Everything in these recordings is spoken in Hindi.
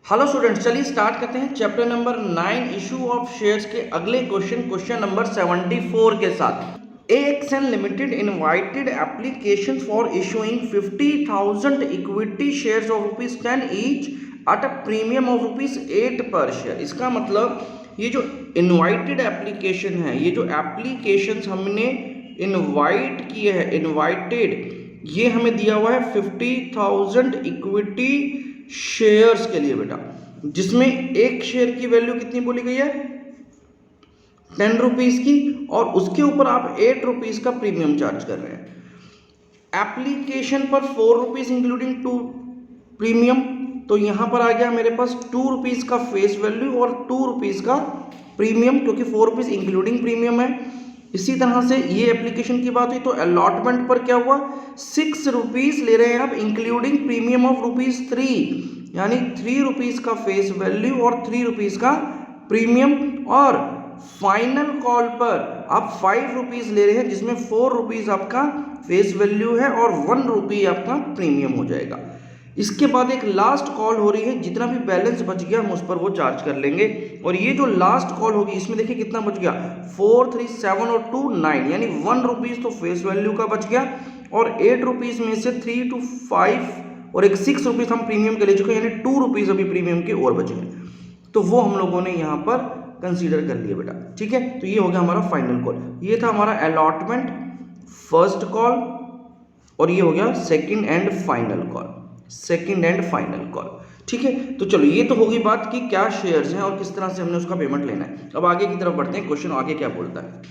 हेलो स्टूडेंट्स, चलिए स्टार्ट करते हैं chapter number 9 issue of shares के अगले क्वेश्चन नंबर 74 के साथ। AXN limited invited application for issuing 50,000 equity shares of ₹10 each at a premium of ₹8 पर शेयर। इसका मतलब ये जो इनवाइटेड एप्लीकेशन है, ये जो एप्लीकेशंस हमने इनवाइट किए हैं, इनवाइटेड, ये हमें दिया हुआ है 50,000 इक्विटी शेयर्स के लिए बेटा, जिसमें एक शेयर की वैल्यू कितनी बोली गई है, 10 रुपीज की, और उसके ऊपर आप 8 रुपीज का प्रीमियम चार्ज कर रहे हैं। एप्लीकेशन पर 4 रुपीज इंक्लूडिंग 2 प्रीमियम, तो यहां पर आ गया मेरे पास 2 रुपीज का फेस वैल्यू और 2 रुपीज का प्रीमियम, क्योंकि 4 रुपीज इंक्लूडिंग प्रीमियम है। इसी तरह से ये एप्लीकेशन की बात हुई तो अलॉटमेंट पर क्या हुआ, 6 रुपीज ले रहे हैं आप इंक्लूडिंग प्रीमियम ऑफ ₹3, यानी 3 रुपीज का फेस वैल्यू और 3 रुपीज का प्रीमियम। और फाइनल कॉल पर आप 5 रुपीज ले रहे हैं, जिसमें 4 रुपीज आपका फेस वैल्यू है और 1 रुपी आपका प्रीमियम हो जाएगा। इसके बाद एक लास्ट कॉल हो रही है, जितना भी बैलेंस बच गया हम उस पर वो चार्ज कर लेंगे। और ये जो लास्ट कॉल होगी इसमें देखिए कितना बच गया, 4, 3, 7 और 2, 9, यानी 1 रुपीज तो फेस वैल्यू का बच गया, और 8 रुपीज में से 3 to 5 और एक 6 रुपीज हम प्रीमियम के ले चुके हैं, यानी 2 रुपीज अभी प्रीमियम के और बचे हैं, तो वो हम लोगों ने यहाँ पर कंसीडर कर लिया बेटा। ठीक है, तो ये हो गया हमारा फाइनल कॉल। ये था हमारा अलॉटमेंट फर्स्ट कॉल, और ये हो गया second and final call, second and final call. ठीक है, तो चलो ये तो होगी बात कि क्या शेयर्स हैं और किस तरह से हमने उसका पेमेंट लेना है। अब आगे की तरफ बढ़ते हैं, क्वेश्चन आगे क्या बोलता है।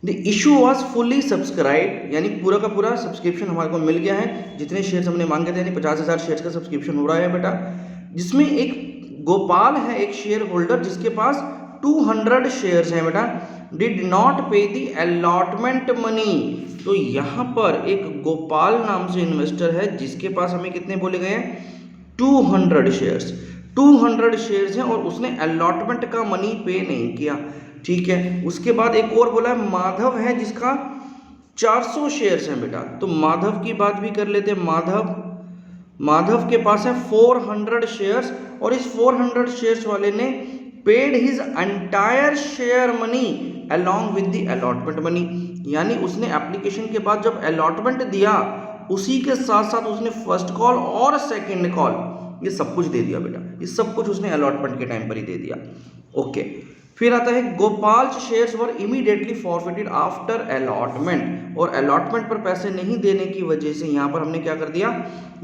The issue was fully subscribe, यानी पूरा का पूरा सब्सक्रिप्शन हमारे को मिल गया है, जितने शेयर्स हमने मांगे थे, यानी 50,000 शेयर्स का सब्सक्रिप्शन हो रहा है बेटा, जिसमें एक गोपाल है, एक शेयर होल्डर, जिसके पास 200 शेयर्स हैं बेटा, डिड नॉट पे द अलॉटमेंट मनी। तो यहां पर एक गोपाल नाम से इन्वेस्टर है, जिसके पास हमें कितने बोले गए हैं, 200 शेयर्स, 200 शेयर्स हैं, और उसने अलॉटमेंट का मनी पे नहीं किया। ठीक है, उसके बाद एक और बोला है माधव है, जिसका 400 शेयर्स हैं बेटा, तो माधव की बात भी कर लेते हैं। माधव के पास है 400 शेयर्स, और इस 400 शेयर्स वाले ने paid his entire share money along with the allotment money, यानी उसने एप्लीकेशन के बाद जब अलॉटमेंट दिया, उसी के साथ साथ उसने फर्स्ट कॉल और सेकंड कॉल, ये सब कुछ दे दिया बेटा, ये सब कुछ उसने अलॉटमेंट के टाइम पर ही दे दिया। ओके, फिर आता है गोपाल शेयर्स वर इमीडिएटली फॉरफिटेड आफ्टर अलॉटमेंट, और अलॉटमेंट पर पैसे नहीं देने की वजह से यहां पर हमने क्या कर दिया,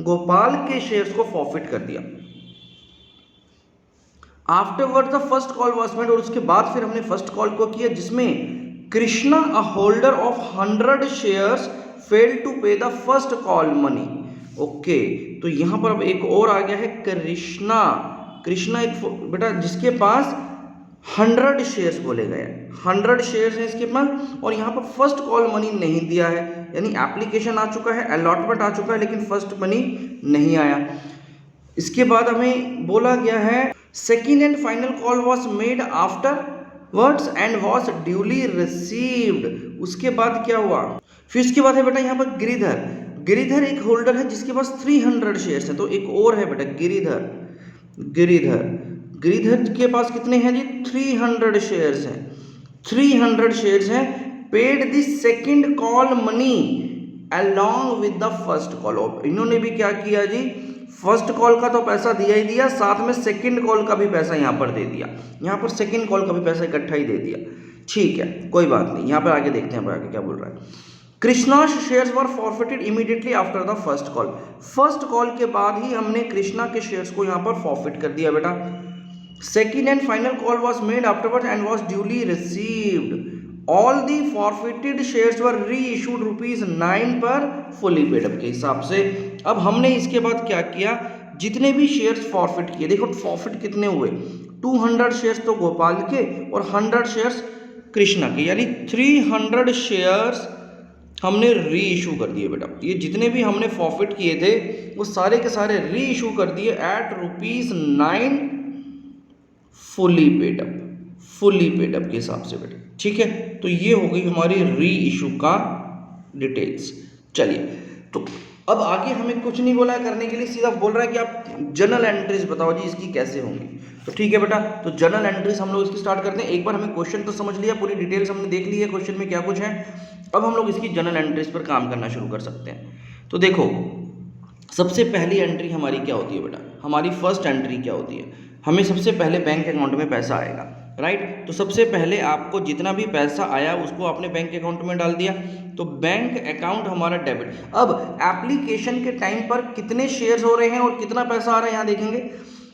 गोपाल के शेयर्स को फॉरफिट कर दिया। Afterward the first call was made, और उसके बाद फिर हमने फर्स्ट कॉल को किया, जिसमें Krishna a holder of 100 shares fail to pay the first call money. Okay, तो यहां पर अब एक और आ गया है कृष्णा एक बेटा, जिसके पास 100 शेयर्स बोले गए, 100 शेयर्स हैं इसके पास, और यहाँ पर फर्स्ट कॉल मनी नहीं दिया है, यानी एप्लीकेशन आ चुका है, अलॉटमेंट आ चुका है, लेकिन फर्स्ट मनी नहीं आया। इसके बाद हमें बोला गया है second and final call was made after words and was duly received. उसके बाद क्या हुआ, फिर इसके बाद है बेटा यहाँ पर गिरिधर एक होल्डर है, जिसके पास 300 शेयर्स है, तो एक और है बेटा गिरिधर के पास कितने हैं जी, 300 शेयर्स हैं, 300 शेयर्स हैं। Paid the second call money along with the first call, इन्होंने भी क्या किया जी, फर्स्ट कॉल का तो पैसा दिया ही दिया, साथ में सेकंड कॉल का भी पैसा यहां पर दे दिया, यहां पर सेकंड कॉल का भी पैसा इकट्ठा ही दे दिया। ठीक है, कोई बात नहीं, यहां पर आगे देखते हैं आगे क्या बोल रहा है। Krishna shares were forfeited immediately after the first call, first call के बाद ही हमने कृष्णा के शेयर्स को यहां पर फॉरफिट कर दिया बेटा। Second and final call was made afterward and was duly received, all the forfeited shares वर री इशूड ₹9 पर फुली पेड अप के हिसाब से। अब हमने इसके बाद क्या किया, जितने भी शेयर्स फॉरफिट किए, देखो फॉरफिट कितने हुए, 200 शेयर्स तो गोपाल के और 100 शेयर्स कृष्णा के, यानी 300 शेयर्स हमने री इशू कर दिए बेटा। ये जितने भी हमने फॉरफिट किए थे वो सारे के सारे री इशू कर दिए एट ₹9 फुली पेड अप के हिसाब से बेटा। ठीक है, तो ये हो गई हमारी री इशू का डिटेल्स। चलिए, तो अब आगे हमें कुछ नहीं बोला है करने के लिए, सीधा बोल रहा है कि आप जर्नल एंट्रीज बताओ जी इसकी कैसे होंगी। तो ठीक है बेटा, तो जर्नल एंट्रीज हम लोग इसकी स्टार्ट करते हैं। एक बार हमें क्वेश्चन तो समझ लिया, पूरी डिटेल्स हमने देख ली है क्वेश्चन में क्या कुछ है। अब हम लोग इसकी जर्नल एंट्रीज पर काम करना शुरू कर सकते हैं। तो देखो, सबसे पहली एंट्री हमारी क्या होती है बेटा, हमारी फर्स्ट एंट्री क्या होती है, हमें सबसे पहले बैंक अकाउंट में पैसा आएगा, राइट। तो सबसे पहले आपको जितना भी पैसा आया उसको आपने बैंक अकाउंट में डाल दिया, तो बैंक अकाउंट हमारा डेबिट। अब एप्लीकेशन के टाइम पर कितने शेयर्स हो रहे हैं और कितना पैसा आ रहा है यहाँ देखेंगे।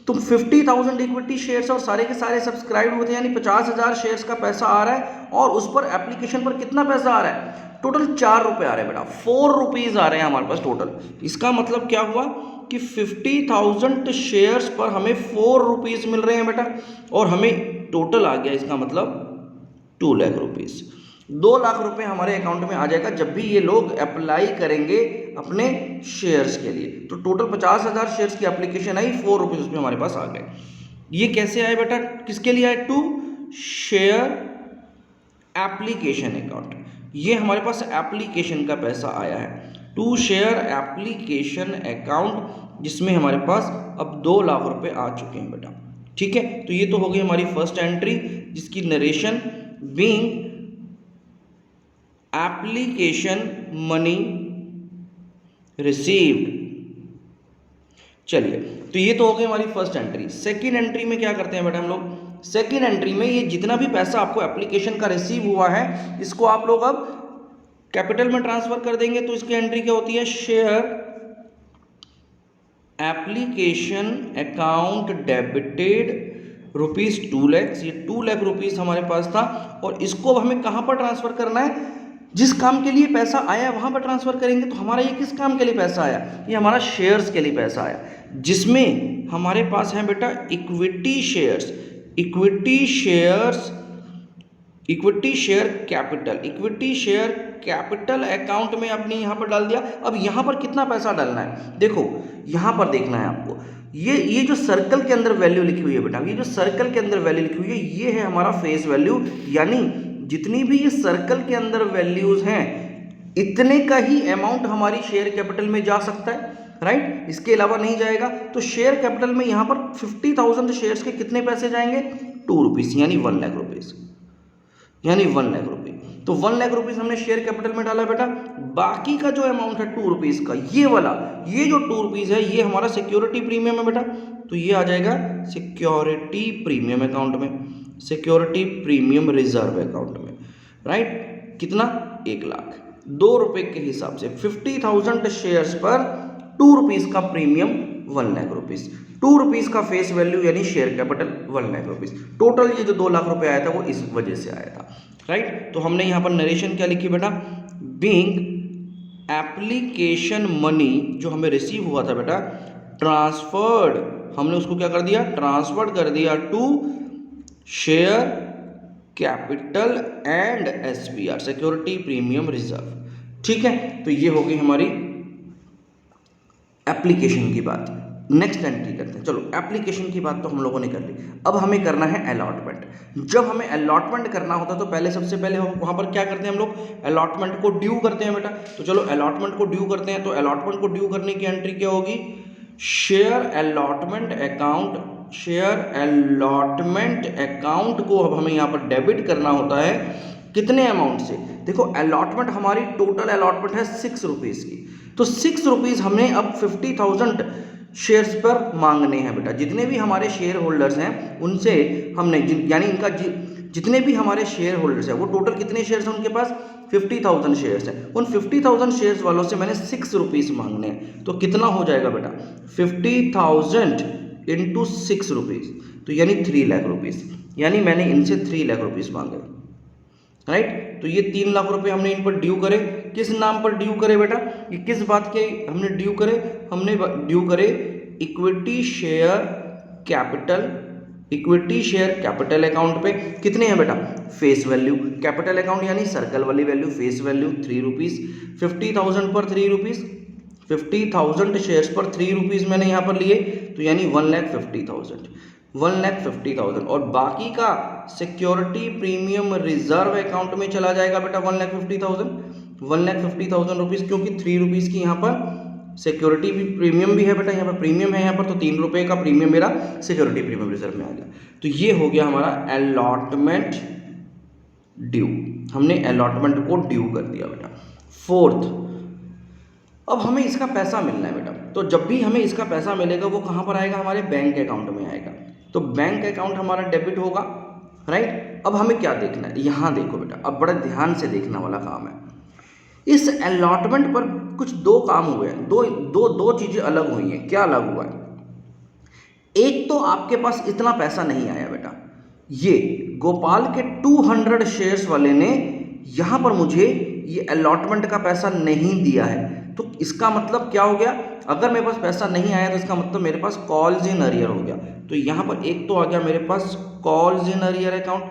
तुम 50,000 इक्विटी शेयर्स और सारे के सारे सब्सक्राइब होते हैं, यानी 50,000 शेयर्स का पैसा आ रहा है, और उस पर एप्लीकेशन पर कितना पैसा आ रहा है, टोटल 4 रुपये आ रहे हैं बेटा, 4 रुपीज़ आ रहे हैं हमारे पास टोटल। इसका मतलब क्या हुआ कि 50,000 शेयर्स पर हमें 4 रुपीज़ मिल रहे हैं बेटा, और हमें टोटल आ गया इसका मतलब 2 लाख रुपीज़। 2 लाख रुपए हमारे अकाउंट में आ जाएगा जब भी ये लोग अप्लाई करेंगे अपने शेयर्स के लिए। तो टोटल 50,000 शेयर्स की एप्लीकेशन आई, 4 रुपीज़ उसमें हमारे पास आ गए। ये कैसे आए बेटा, किसके लिए आए, टू शेयर एप्लीकेशन अकाउंट। ये हमारे पास एप्लीकेशन का पैसा आया है, टू शेयर एप्लीकेशन अकाउंट, जिसमें हमारे पास अब 2 लाख रुपए आ चुके हैं बेटा। ठीक है, तो ये तो हो गई हमारी फर्स्ट एंट्री, जिसकी narration being application money received. चलिए, तो ये तो हो गई हमारी फर्स्ट एंट्री। सेकेंड एंट्री में क्या करते हैं बेटा हम लोग, सेकेंड एंट्री में ये जितना भी पैसा आपको एप्लीकेशन का रिसीव हुआ है, इसको आप लोग अब कैपिटल में ट्रांसफर कर देंगे। तो इसकी एंट्री क्या होती है, share application account debited ₹2 lakh. ये 2 लाख रुपीज़ हमारे पास था, और इसको अब हमें कहाँ पर ट्रांसफर करना है, जिस काम के लिए पैसा आया वहाँ पर ट्रांसफर करेंगे। तो हमारा ये किस काम के लिए पैसा आया, ये हमारा शेयर्स के लिए पैसा आया, जिसमें हमारे पास है बेटा equity shares, equity shares, equity share capital, equity share capital account में आपने यहाँ पर डाल दिया। अब यहाँ पर कितना पैसा डालना है, देखो यहाँ पर देखना है आपको, ये जो सर्कल के अंदर वैल्यू लिखी हुई है बेटा, ये जो सर्कल के अंदर वैल्यू लिखी हुई है, ये है हमारा फेस वैल्यू। यानी जितनी भी ये सर्कल के अंदर वैल्यूज हैं, इतने का ही अमाउंट हमारी शेयर कैपिटल में जा सकता है, राइट, इसके अलावा नहीं जाएगा। तो शेयर कैपिटल में यहाँ पर 50,000 शेयर्स के कितने पैसे जाएंगे, 2 रुपीज़, यानी 1 लाख रुपीज़, यानी 1 लाख रुपये। तो 1 लाख रुपीज़ हमने शेयर कैपिटल में डाला बेटा। बाकी का जो अमाउंट है 2 रुपीज़ का, ये वाला, ये जो 2 रुपीज़ है, ये हमारा सिक्योरिटी प्रीमियम है बेटा। तो ये आ जाएगा सिक्योरिटी प्रीमियम अकाउंट में, सिक्योरिटी प्रीमियम रिजर्व अकाउंट में, राइट। कितना, 1 लाख, 2 रुपये के हिसाब से 50,000 शेयर्स पर 2 रुपीज़ का प्रीमियम 1 लाख रुपीज़, 2 रुपीज़ का फेस वैल्यू यानी share capital 1 lakh rupees. Total ये जो 2 लाख रुपए आया था वो इस वजह से आया था, राइट। तो हमने यहाँ पर नरेशन क्या लिखी बेटा, बीइंग एप्लीकेशन मनी, जो हमें रिसीव हुआ था बेटा, ट्रांसफर्ड, हमने उसको क्या कर दिया, ट्रांसफर्ड कर दिया to share capital and SPR, security premium reserve. ठीक है, तो ये हो गई हमारी एप्लीकेशन की बात। नेक्स्ट एंट्री करते हैं। चलो, एप्लीकेशन की बात तो हम लोगों ने कर ली, अब हमें करना है अलॉटमेंट। जब हमें अलॉटमेंट करना होता है तो पहले सबसे पहले वहाँ पर क्या करते हैं हम लोग, अलॉटमेंट को ड्यू करते हैं बेटा। तो चलो अलॉटमेंट को ड्यू करते हैं। तो अलॉटमेंट को ड्यू करने की एंट्री क्या होगी, share allotment account, share allotment account को अब हमें यहाँ पर डेबिट करना होता है कितने अमाउंट से। देखो अलॉटमेंट हमारी टोटल अलॉटमेंट है 6 रुपीज़ की, तो 6 रुपीज़ हमने अब 50,000 शेयर्स पर मांगने हैं बेटा। जितने भी हमारे शेयर होल्डर्स हैं उनसे हमने यानी इनका जितने भी हमारे शेयर होल्डर्स हैं वो टोटल कितने शेयर्स हैं उनके पास, 50,000 शेयर्स हैं। उन 50,000 शेयर्स वालों से मैंने 6 रुपीज़ मांगने हैं। तो कितना हो जाएगा बेटा, 50,000 इंटू 6 रुपीज़, तो यानी 3 लाख रुपीज़, यानी मैंने इनसे 3 लाख रुपीज़ मांगे, राइट। तो ये 3 लाख रुपए हमने इन पर ड्यू करे। किस नाम पर ड्यू करे बेटा, ये किस बात के हमने ड्यू करे, हमने ड्यू करे equity share capital, equity share capital account पे। कितने हैं बेटा, फेस वैल्यू, कैपिटल अकाउंट यानी सर्कल वाली वैल्यू, फेस वैल्यू 3 रुपीज़, 50,000 पर 3 रुपीज़, 50,000 शेयर्स पर 3 रुपीज़ मैंने यहाँ पर लिए, तो यानी 1,50,000, 1,50,000। और बाकी का सिक्योरिटी प्रीमियम रिजर्व अकाउंट में चला जाएगा बेटा 1,50,000, 1,50,000 रुपीज़, क्योंकि 3 रुपीज़ की यहाँ पर सिक्योरिटी भी प्रीमियम भी है बेटा, यहाँ पर प्रीमियम है यहाँ पर, तो 3 रुपये का प्रीमियम मेरा सिक्योरिटी प्रीमियम रिजर्व में आ गया। तो ये हो गया हमारा अलॉटमेंट ड्यू, हमने अलॉटमेंट को ड्यू कर दिया बेटा। फोर्थ, अब हमें इसका पैसा मिलना है बेटा, तो जब भी हमें इसका पैसा मिलेगा वो कहाँ पर आएगा, हमारे बैंक अकाउंट में आएगा। तो बैंक अकाउंट हमारा डेबिट होगा, राइट। अब हमें क्या देखना है, यहाँ देखो बेटा, अब बड़ा ध्यान से देखने वाला काम है। इस अलॉटमेंट पर कुछ दो काम हुए हैं, दो चीजें अलग हुई हैं। क्या अलग हुआ है, एक तो आपके पास इतना पैसा नहीं आया बेटा, ये गोपाल के 200 शेयर्स वाले ने यहां पर मुझे ये अलॉटमेंट का पैसा नहीं दिया है। तो इसका मतलब क्या हो गया, अगर मेरे पास पैसा नहीं आया तो इसका मतलब मेरे पास कॉल्स इन अरियर हो गया। तो यहां पर एक तो आ गया मेरे पास calls in arrear account,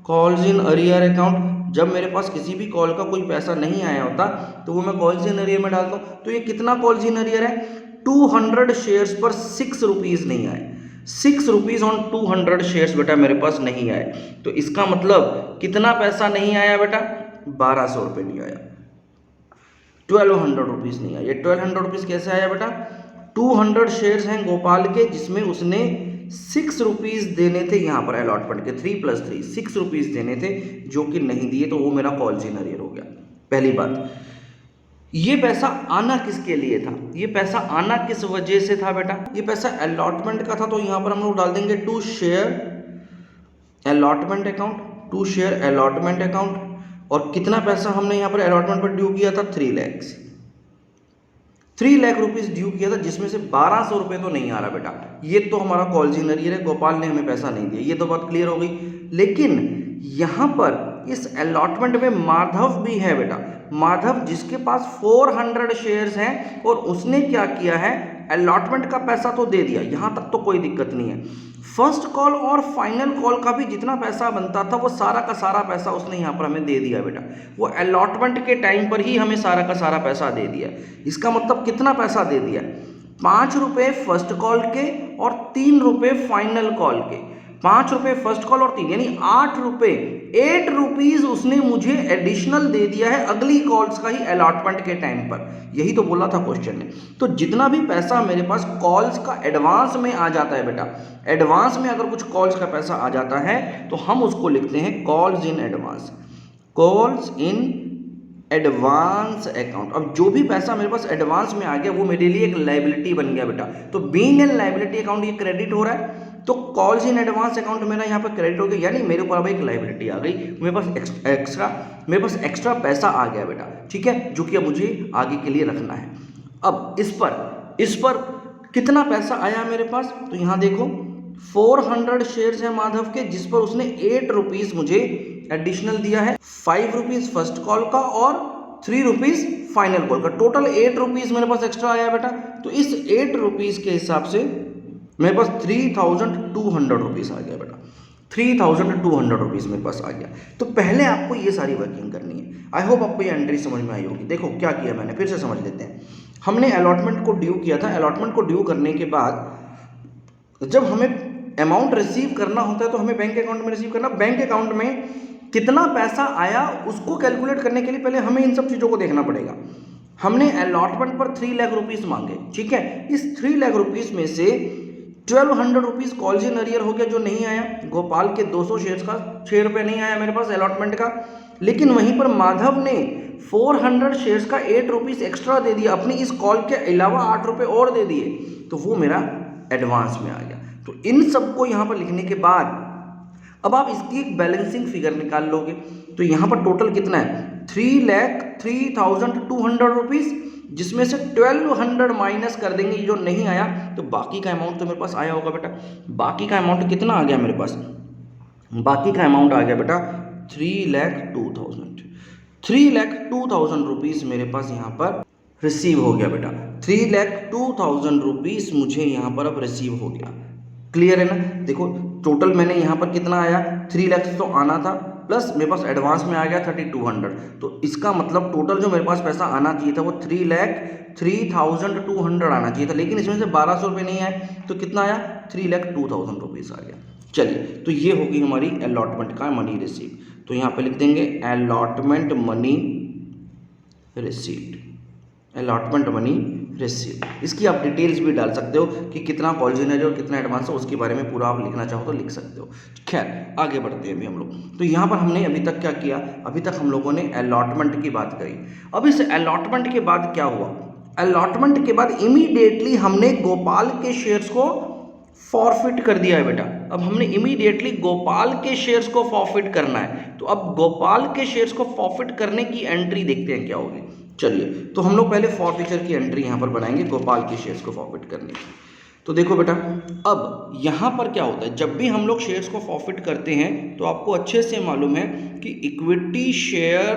calls in arrear account. जब मेरे पास किसी भी कॉल का कोई पैसा नहीं आया होता तो वो मैं कॉल्स इन अरियर में डालता हूँ। तो ये कितना कॉल्स इन अरियर है, 200 शेयर्स पर 6 रुपीज़ नहीं आए, 6 रुपीज़ ऑन 200 शेयर्स बेटा मेरे पास नहीं आए। तो इसका मतलब कितना पैसा नहीं आया बेटा, 1200 रुपये नहीं आया, 1200 रुपीज़ नहीं आया। ये 1200 रुपीज़ कैसे आया बेटा, 200 शेयर्स हैं गोपाल के जिसमें उसने 6 रुपीज़ देने थे यहाँ पर अलॉटमेंट के, 3 + 3 6 रुपीज़ देने थे जो कि नहीं दिए, तो वो मेरा कॉल्स इन अरियर हो गया। पहली बात, ये पैसा आना किसके लिए था, ये पैसा आना किस वजह से था बेटा, ये पैसा अलॉटमेंट का था। तो यहाँ पर हम लोग डाल देंगे to share allotment account, to share allotment account. और कितना पैसा हमने यहाँ पर अलॉटमेंट पर ड्यू किया था, 3 लाख, 3 लाख रुपीज़ ड्यू किया था, जिसमें से 1200 रुपये तो नहीं आ रहा बेटा, ये तो हमारा कॉल्स इन अरियर है, गोपाल ने हमें पैसा नहीं दिया, ये तो बात क्लियर हो गई। लेकिन यहाँ पर इस अलॉटमेंट में माधव भी है बेटा, माधव जिसके पास 400 शेयर्स हैं और उसने क्या किया है, अलॉटमेंट का पैसा तो दे दिया, यहाँ तक तो कोई दिक्कत नहीं है। फर्स्ट कॉल और फाइनल कॉल का भी जितना पैसा बनता था वो सारा का सारा पैसा उसने यहाँ पर हमें दे दिया बेटा, वो अलॉटमेंट के टाइम पर ही हमें सारा का सारा पैसा दे दिया। इसका मतलब कितना पैसा दे दिया, 5 रुपये फर्स्ट कॉल के और 3 रुपये फाइनल कॉल के, 5 रुपये फर्स्ट कॉल और 3 यानी 8 रुपये, 8 रुपीज़ उसने मुझे एडिशनल दे दिया है अगली कॉल्स का ही अलॉटमेंट के टाइम पर। यही तो बोला था क्वेश्चन ने। तो जितना भी पैसा मेरे पास कॉल्स का एडवांस में आ जाता है बेटा, एडवांस में अगर कुछ कॉल्स का पैसा आ जाता है तो हम उसको लिखते हैं calls in advance, calls in advance account. अब जो भी पैसा मेरे पास एडवांस में आ गया वो मेरे लिए एक लायबिलिटी बन गया बेटा। तो बीइंग एन लायबिलिटी अकाउंट ये क्रेडिट हो रहा है, तो कॉल्स इन एडवांस अकाउंट मेरा यहाँ पर क्रेडिट हो गया, यानी मेरे ऊपर अब एक लायबिलिटी आ गई, मेरे पास एक्स्ट्रा पैसा आ गया बेटा, ठीक है, जो कि अब मुझे आगे के लिए रखना है। अब इस पर कितना पैसा आया मेरे पास, तो यहाँ देखो 400 शेयर्स है माधव के जिस पर उसने 8 रुपीज़ मुझे एडिशनल दिया है, 5 रुपीज़ फर्स्ट कॉल का और 3 रुपीज़ फाइनल कॉल का, टोटल 8 रुपीज़ मेरे पास एक्स्ट्रा आया बेटा। तो इस 8 रुपीज़ के हिसाब से मेरे पास 3200 रुपीज़ आ गया बेटा, 3200 रुपीज़ मेरे पास आ गया। तो पहले आपको ये सारी वर्किंग करनी है। आई होप आपको ये एंट्री समझ में आई होगी। देखो क्या किया मैंने, फिर से समझ लेते हैं। हमने अलॉटमेंट को ड्यू किया था, अलॉटमेंट को ड्यू करने के बाद जब हमें अमाउंट रिसीव करना होता है तो हमें बैंक अकाउंट में रिसीव करना, बैंक अकाउंट में कितना पैसा आया उसको कैलकुलेट करने के लिए पहले हमें इन सब चीज़ों को देखना पड़ेगा। हमने अलॉटमेंट पर 3 लाख रुपीज़ मांगे, ठीक है, इस 3 लाख रुपीज़ में से 1200 रुपीज़ कॉल्स इन अरियर हो गया जो नहीं आया, गोपाल के 200 शेयर्स का 6 रुपये नहीं आया मेरे पास अलॉटमेंट का। लेकिन वहीं पर माधव ने 400 शेयर्स का 8 रुपीज़ एक्स्ट्रा दे दिया, अपनी इस कॉल के अलावा 8 रुपये और दे दिए, तो वो मेरा एडवांस में आ गया। तो इन सबको यहाँ पर लिखने के बाद अब आप इसकी एक बैलेंसिंग फिगर निकाल लोगे, तो यहाँ पर टोटल कितना है, 3,03,200 रुपीज़, जिसमें से 1200 माइनस कर देंगे जो नहीं आया, तो बाकी का अमाउंट तो मेरे पास आया होगा बेटा। बाकी का अमाउंट कितना आ गया मेरे पास, बाकी का अमाउंट आ गया बेटा 3,02,000, 3,02,000 रुपीज़ मेरे पास यहाँ पर रिसीव हो गया बेटा। 3,02,000 रुपीज़ मुझे यहाँ पर अब रिसीव हो गया। क्लियर है ना। देखो टोटल मैंने यहाँ पर कितना आया, 3 लाख तो आना था, प्लस मेरे पास एडवांस में आ गया 3200, तो इसका मतलब टोटल जो मेरे पास पैसा आना चाहिए था वो 3,03,200 आना चाहिए था, लेकिन इसमें से 1200 रुपये नहीं आए, तो कितना आया, 3,02,000 रुपीज़ आ गया। चलिए, तो ये होगी हमारी अलॉटमेंट का मनी रिसीव। तो यहाँ पे लिख देंगे allotment money received, allotment money receive. इसकी आप डिटेल्स भी डाल सकते हो कि कितना कॉल इन एरियर और कितना एडवांस है, उसके बारे में पूरा आप लिखना चाहो तो लिख सकते हो। खैर आगे बढ़ते हैं अभी हम लोग। तो यहाँ पर हमने अभी तक क्या किया, अभी तक हम लोगों ने अलॉटमेंट की बात करी। अब इस अलॉटमेंट के बाद क्या हुआ, अलॉटमेंट के बाद इमीडिएटली हमने गोपाल के शेयर्स को फॉरफिट कर दिया है बेटा। अब हमने इमीडिएटली गोपाल के शेयर्स को फॉरफिट करना है। तो अब गोपाल के शेयर्स को फॉरफिट करने की एंट्री देखते हैं क्या होगी। चलिए, तो हम लोग पहले फॉरफिचर की एंट्री यहाँ पर बनाएंगे गोपाल के शेयर्स को फॉरफिट करने की। तो देखो बेटा, अब यहाँ पर क्या होता है, जब भी हम लोग शेयर्स को फॉरफिट करते हैं तो आपको अच्छे से मालूम है कि इक्विटी शेयर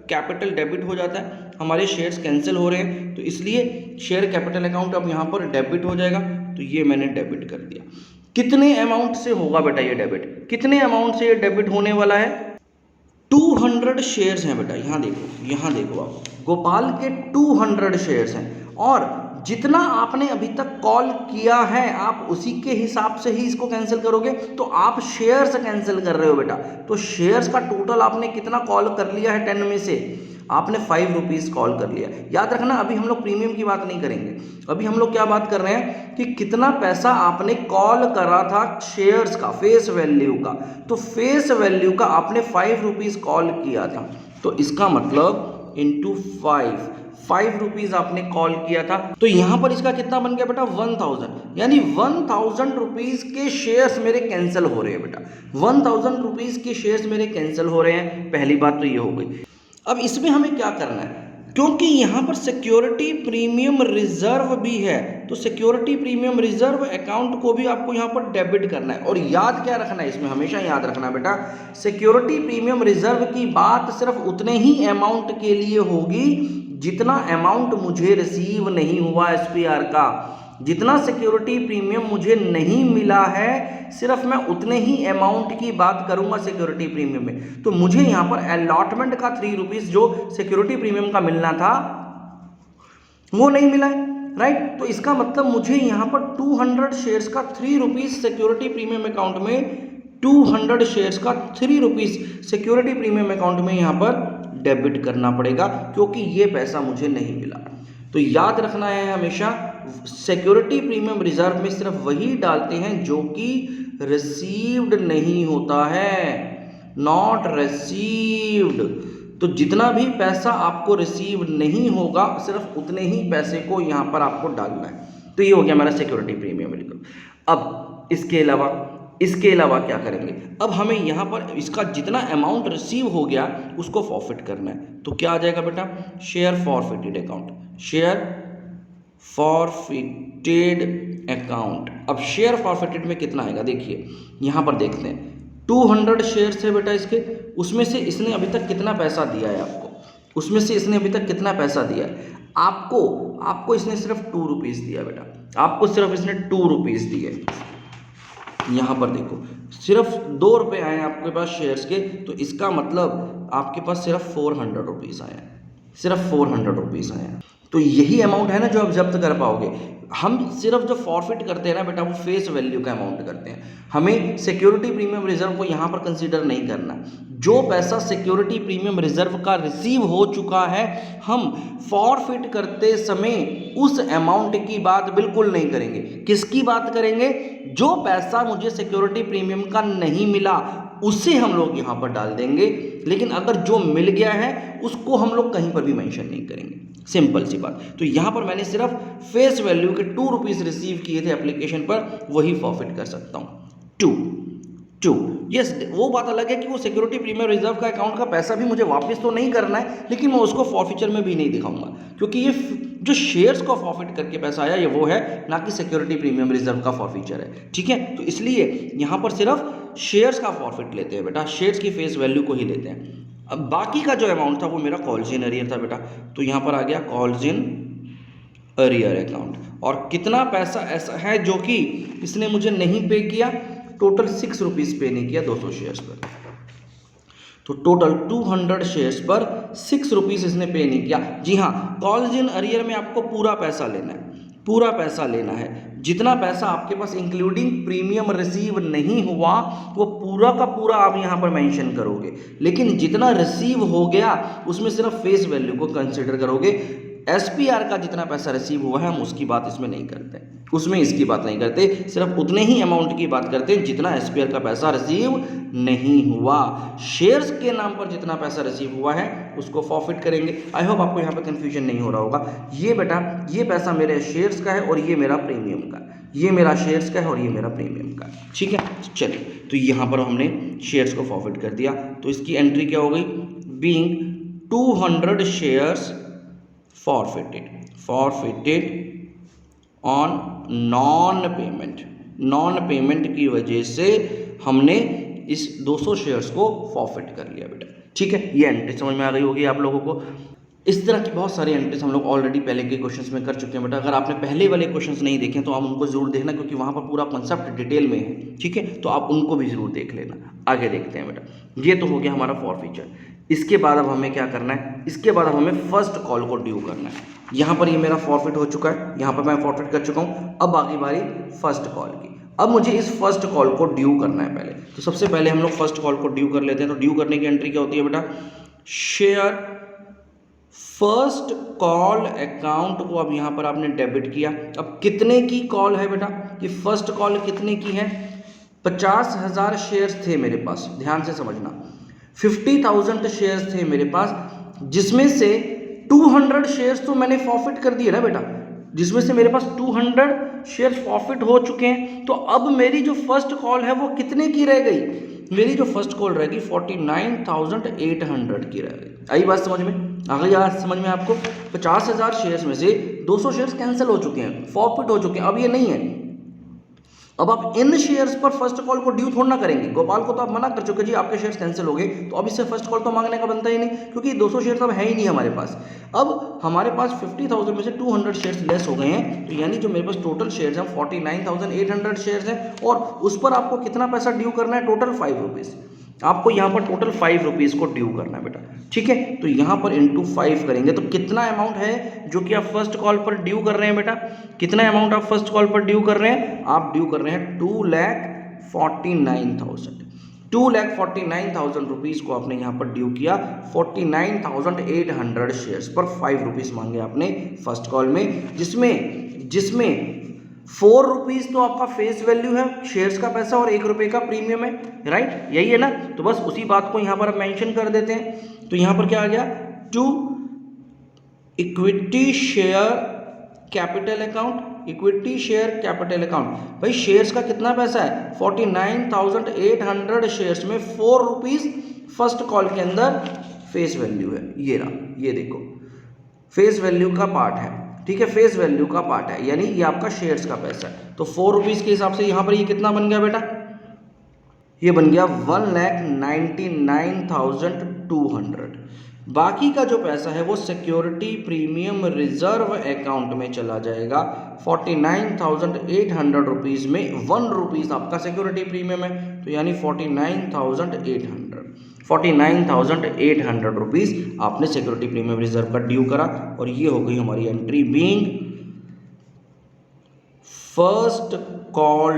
कैपिटल डेबिट हो जाता है, हमारे शेयर्स कैंसिल हो रहे हैं, तो इसलिए शेयर कैपिटल अकाउंट अब यहाँ पर डेबिट हो जाएगा। तो ये मैंने डेबिट कर दिया। कितने अमाउंट से होगा बेटा ये डेबिट, कितने अमाउंट से ये डेबिट होने वाला है, 200 शेयर्स हैं बेटा। यहाँ देखो आप, गोपाल के 200 शेयर्स हैं और जितना आपने अभी तक कॉल किया है आप उसी के हिसाब से ही इसको कैंसिल करोगे। तो आप शेयर्स कैंसिल कर रहे हो बेटा। तो शेयर्स का टोटल आपने कितना कॉल कर लिया है 10 में से, आपने 5 रुपीज़ कॉल कर लिया। याद रखना, अभी हम लोग प्रीमियम की बात नहीं करेंगे, अभी हम लोग क्या बात कर रहे हैं कि कितना पैसा आपने कॉल करा था शेयर्स का, फेस वैल्यू का। तो फेस वैल्यू का आपने 5 रुपीज़ कॉल किया था, तो इसका मतलब इंटू 5 रुपीज़ आपने कॉल किया था। तो यहाँ पर इसका कितना बन गया बेटा, 1000, यानी 1000 रुपीज़ के शेयर्स मेरे कैंसिल हो रहे हैं बेटा। 1000 रुपीज़ के शेयर्स मेरे कैंसिल हो रहे हैं, पहली बात तो ये हो गई। अब इसमें हमें क्या करना है, क्योंकि यहाँ पर सिक्योरिटी प्रीमियम रिजर्व भी है, तो सिक्योरिटी प्रीमियम रिजर्व अकाउंट को भी आपको यहाँ पर डेबिट करना है। और याद क्या रखना है, इसमें हमेशा याद रखना बेटा, सिक्योरिटी प्रीमियम रिजर्व की बात सिर्फ उतने ही अमाउंट के लिए होगी जितना अमाउंट मुझे रिसीव नहीं हुआ एसपीआर का। जितना सिक्योरिटी प्रीमियम मुझे नहीं मिला है सिर्फ मैं उतने ही अमाउंट की बात करूंगा सिक्योरिटी प्रीमियम में। तो मुझे यहाँ पर अलॉटमेंट का 3 रुपीज़ जो सिक्योरिटी प्रीमियम का मिलना था वो नहीं मिला है, राइट। तो इसका मतलब मुझे यहाँ पर 200 शेयर्स का 3 रुपीज़ सिक्योरिटी प्रीमियम अकाउंट में, 200 शेयर्स का 3 रुपीज़ सिक्योरिटी प्रीमियम अकाउंट में यहाँ पर डेबिट करना पड़ेगा, क्योंकि ये पैसा मुझे नहीं मिला। तो याद रखना है हमेशा, सिक्योरिटी प्रीमियम रिजर्व में सिर्फ वही डालते हैं जो कि रिसीव्ड नहीं होता है, नॉट रिसीव्ड। तो जितना भी पैसा आपको रिसीव नहीं होगा सिर्फ उतने ही पैसे को यहाँ पर आपको डालना है। तो ये हो गया हमारा सिक्योरिटी प्रीमियम रिजर्व। अब इसके अलावा क्या करेंगे, अब हमें यहाँ पर इसका जितना अमाउंट रिसीव हो गया उसको फॉरफिट करना है। तो क्या आ जाएगा बेटा, share forfeited account, share forfeited account. अब शेयर फॉरफिटेड में कितना आएगा, देखिए यहाँ पर देखते हैं, 200 शेयर्स है बेटा इसके, उसमें से इसने अभी तक कितना पैसा दिया है आपको, उसमें से इसने अभी तक कितना पैसा दिया है आपको इसने सिर्फ 2 रुपीज़ दिया बेटा, आपको सिर्फ इसने 2 रुपीज़ दिए। यहाँ पर देखो सिर्फ 2 रुपये आए आपके पास शेयर्स के, तो इसका मतलब आपके पास सिर्फ 400 रुपीज़ आए हैं, सिर्फ 400 रुपीज़ आए हैं। तो यही अमाउंट है ना जो आप जब्त कर पाओगे। हम सिर्फ जो फॉरफिट करते हैं ना बेटा वो फेस वैल्यू का अमाउंट करते हैं, हमें सिक्योरिटी प्रीमियम रिजर्व को यहाँ पर कंसीडर नहीं करना। जो पैसा सिक्योरिटी प्रीमियम रिजर्व का रिसीव हो चुका है हम फॉरफिट करते समय उस अमाउंट की बात बिल्कुल नहीं करेंगे। किसकी बात करेंगे, जो पैसा मुझे सिक्योरिटी प्रीमियम का नहीं मिला उसे हम लोग यहाँ पर डाल देंगे, लेकिन अगर जो मिल गया है उसको हम लोग कहीं पर भी मेंशन नहीं करेंगे, सिंपल सी बात। तो यहाँ पर मैंने सिर्फ फेस वैल्यू के 2 रुपीज़ रिसीव किए थे एप्लीकेशन पर, वही फॉरफिट कर सकता हूँ। 2 यस, वो बात अलग है कि वो सिक्योरिटी प्रीमियम रिजर्व का अकाउंट का पैसा भी मुझे वापस तो नहीं करना है, लेकिन मैं उसको फॉरफिचर में भी नहीं दिखाऊंगा, क्योंकि ये जो शेयर्स को फॉरफिट करके पैसा आया ये वो है, ना कि सिक्योरिटी प्रीमियम रिजर्व का फॉरफिचर है, ठीक है। तो इसलिए यहाँ पर सिर्फ शेयर्स का फॉरफिट लेते हैं बेटा, शेयर्स की फेस वैल्यू को ही लेते हैं। अब बाकी का जो अमाउंट था वो मेरा कॉल्स इन अरियर था बेटा, तो यहाँ पर आ गया कॉल्स इन अरियर अकाउंट। और कितना पैसा ऐसा है जो कि इसने मुझे नहीं पे किया, टोटल 6 रुपीज़ पे नहीं किया 200 शेयर्स पर। तो टोटल 200 शेयर्स पर 6 रुपीज़ इसने पे नहीं किया। जी हाँ, कॉल्स इन अरियर में आपको पूरा पैसा लेना है, पूरा पैसा लेना है। जितना पैसा आपके पास इंक्लूडिंग प्रीमियम रिसीव नहीं हुआ वो पूरा का पूरा आप यहाँ पर मेंशन करोगे, लेकिन जितना रिसीव हो गया उसमें सिर्फ फेस वैल्यू को कंसिडर करोगे। SPR का जितना पैसा रिसीव हुआ है हम उसकी बात इसमें नहीं करते, उसमें इसकी बात नहीं करते, सिर्फ उतने ही अमाउंट की बात करते हैं जितना SPR का पैसा रिसीव नहीं हुआ। शेयर्स के नाम पर जितना पैसा रिसीव हुआ है उसको फॉरफिट करेंगे। आई होप आपको यहाँ पर कंफ्यूजन नहीं हो रहा होगा। ये बेटा ये पैसा मेरे शेयर्स का है और ये मेरा प्रीमियम का, ये मेरा शेयर्स का है और ये मेरा प्रीमियम का, ठीक है। चलिए तो यहाँ पर हमने शेयर्स को फॉरफिट कर दिया, तो इसकी एंट्री क्या हो गई, being 200 shares forfeited on non payment की वजह से हमने इस 200 शेयर्स को फॉरफिट कर लिया बेटा, ठीक है। ये एंट्री समझ में आ गई होगी आप लोगों को। इस तरह की बहुत सारी एंट्रीज हम लोग ऑलरेडी पहले के क्वेश्चंस में कर चुके हैं बेटा। अगर आपने पहले वाले क्वेश्चंस नहीं देखे तो आप उनको जरूर देखना, क्योंकि वहाँ पर पूरा कॉन्सेप्ट डिटेल में है, ठीक है। तो आप उनको भी जरूर देख लेना। आगे देखते हैं बेटा, ये तो हो गया हमारा फॉरफीचर। इसके बाद अब हमें क्या करना है, इसके बाद अब हमें फर्स्ट कॉल को ड्यू करना है। यहाँ पर ये मेरा फॉरफिट हो चुका है, यहाँ पर मैं फॉरफिट कर चुका हूँ। अब बाकी बारी फर्स्ट कॉल की। अब मुझे इस फर्स्ट कॉल को ड्यू करना है पहले, तो सबसे पहले हम लोग फर्स्ट कॉल को ड्यू कर लेते हैं। तो ड्यू करने की एंट्री क्या होती है बेटा, शेयर फर्स्ट कॉल अकाउंट को अब यहाँ पर आपने डेबिट किया। अब कितने की कॉल है बेटा, कि फर्स्ट कॉल कितने की है, 50,000 शेयर्स थे मेरे पास, ध्यान से समझना। 50,000 शेयर्स थे मेरे पास, जिसमें से 200 शेयर्स तो मैंने फॉरफिट कर दिए ना बेटा, जिसमें से मेरे पास 200 शेयर्स फॉरफिट हो चुके हैं। तो अब मेरी जो फर्स्ट कॉल है वो कितने की रह गई, मेरी जो फर्स्ट कॉल रहेगी 49,800 की रह गई। आई बात समझ में, आ गई बात समझ में आपको। 50,000 शेयर्स में से 200 शेयर्स कैंसिल हो चुके हैं, फॉरफिट हो चुके हैं, अब ये नहीं है। अब आप इन शेयर्स पर फर्स्ट कॉल को ड्यू थोड़ा ना करेंगे। गोपाल को तो आप मना कर चुके जी आपके शेयर्स कैंसिल हो गए, तो अब इससे फर्स्ट कॉल तो मांगने का बनता ही नहीं, क्योंकि 200 शेयर्स अब है ही नहीं हमारे पास। अब हमारे पास 50,000 में से 200 शेयर्स लेस हो गए हैं, तो यानी जो मेरे पास टोटल शेयर्स हैं 49,800 शेयर्स हैं, और उस पर आपको कितना पैसा ड्यू करना है, टोटल 5 रुपीज़। आपको यहाँ पर टोटल 5 रुपीज़ को ड्यू करना है बेटा, ठीक है। तो यहाँ पर इंटू 5 करेंगे तो कितना अमाउंट है जो कि आप फर्स्ट कॉल पर ड्यू कर रहे हैं बेटा, कितना अमाउंट आप फर्स्ट कॉल पर ड्यू कर रहे हैं, आप ड्यू कर रहे हैं 2,49,000। 2,49,000 रुपीज़ को आपने यहाँ पर ड्यू किया। 49,800 शेयर्स पर 5 रुपीज़ मांगे आपने फर्स्ट कॉल में, जिसमें 4 रुपीज़ तो आपका फेस वैल्यू है शेयर्स का पैसा और 1 रुपये का प्रीमियम है, राइट, यही है ना। तो बस उसी बात को यहाँ पर आप मेंशन कर देते हैं। तो यहाँ पर क्या आ गया, to equity share capital account, equity share capital account. भाई शेयर्स का कितना पैसा है, 49,800 शेयर्स में 4 रुपीज़ फर्स्ट कॉल के अंदर फेस वैल्यू है। ये रहा, ये देखो फेस वैल्यू का पार्ट है, ठीक है, फेस वैल्यू का पार्ट है, यानी ये आपका शेयर्स का पैसा है। तो 4 रुपीज़ के हिसाब से यहाँ पर ये कितना बन गया बेटा, ये बन गया 1,99,200। बाकी का जो पैसा है वो सिक्योरिटी प्रीमियम रिजर्व अकाउंट में चला जाएगा। 49,800 रुपीज़ में 1 रुपीज़ आपका सिक्योरिटी प्रीमियम है, तो यानी 49,800 रुपीज़ आपने सिक्योरिटी प्रीमियम रिजर्व का ड्यू करा। और ये हो गई हमारी entry being first call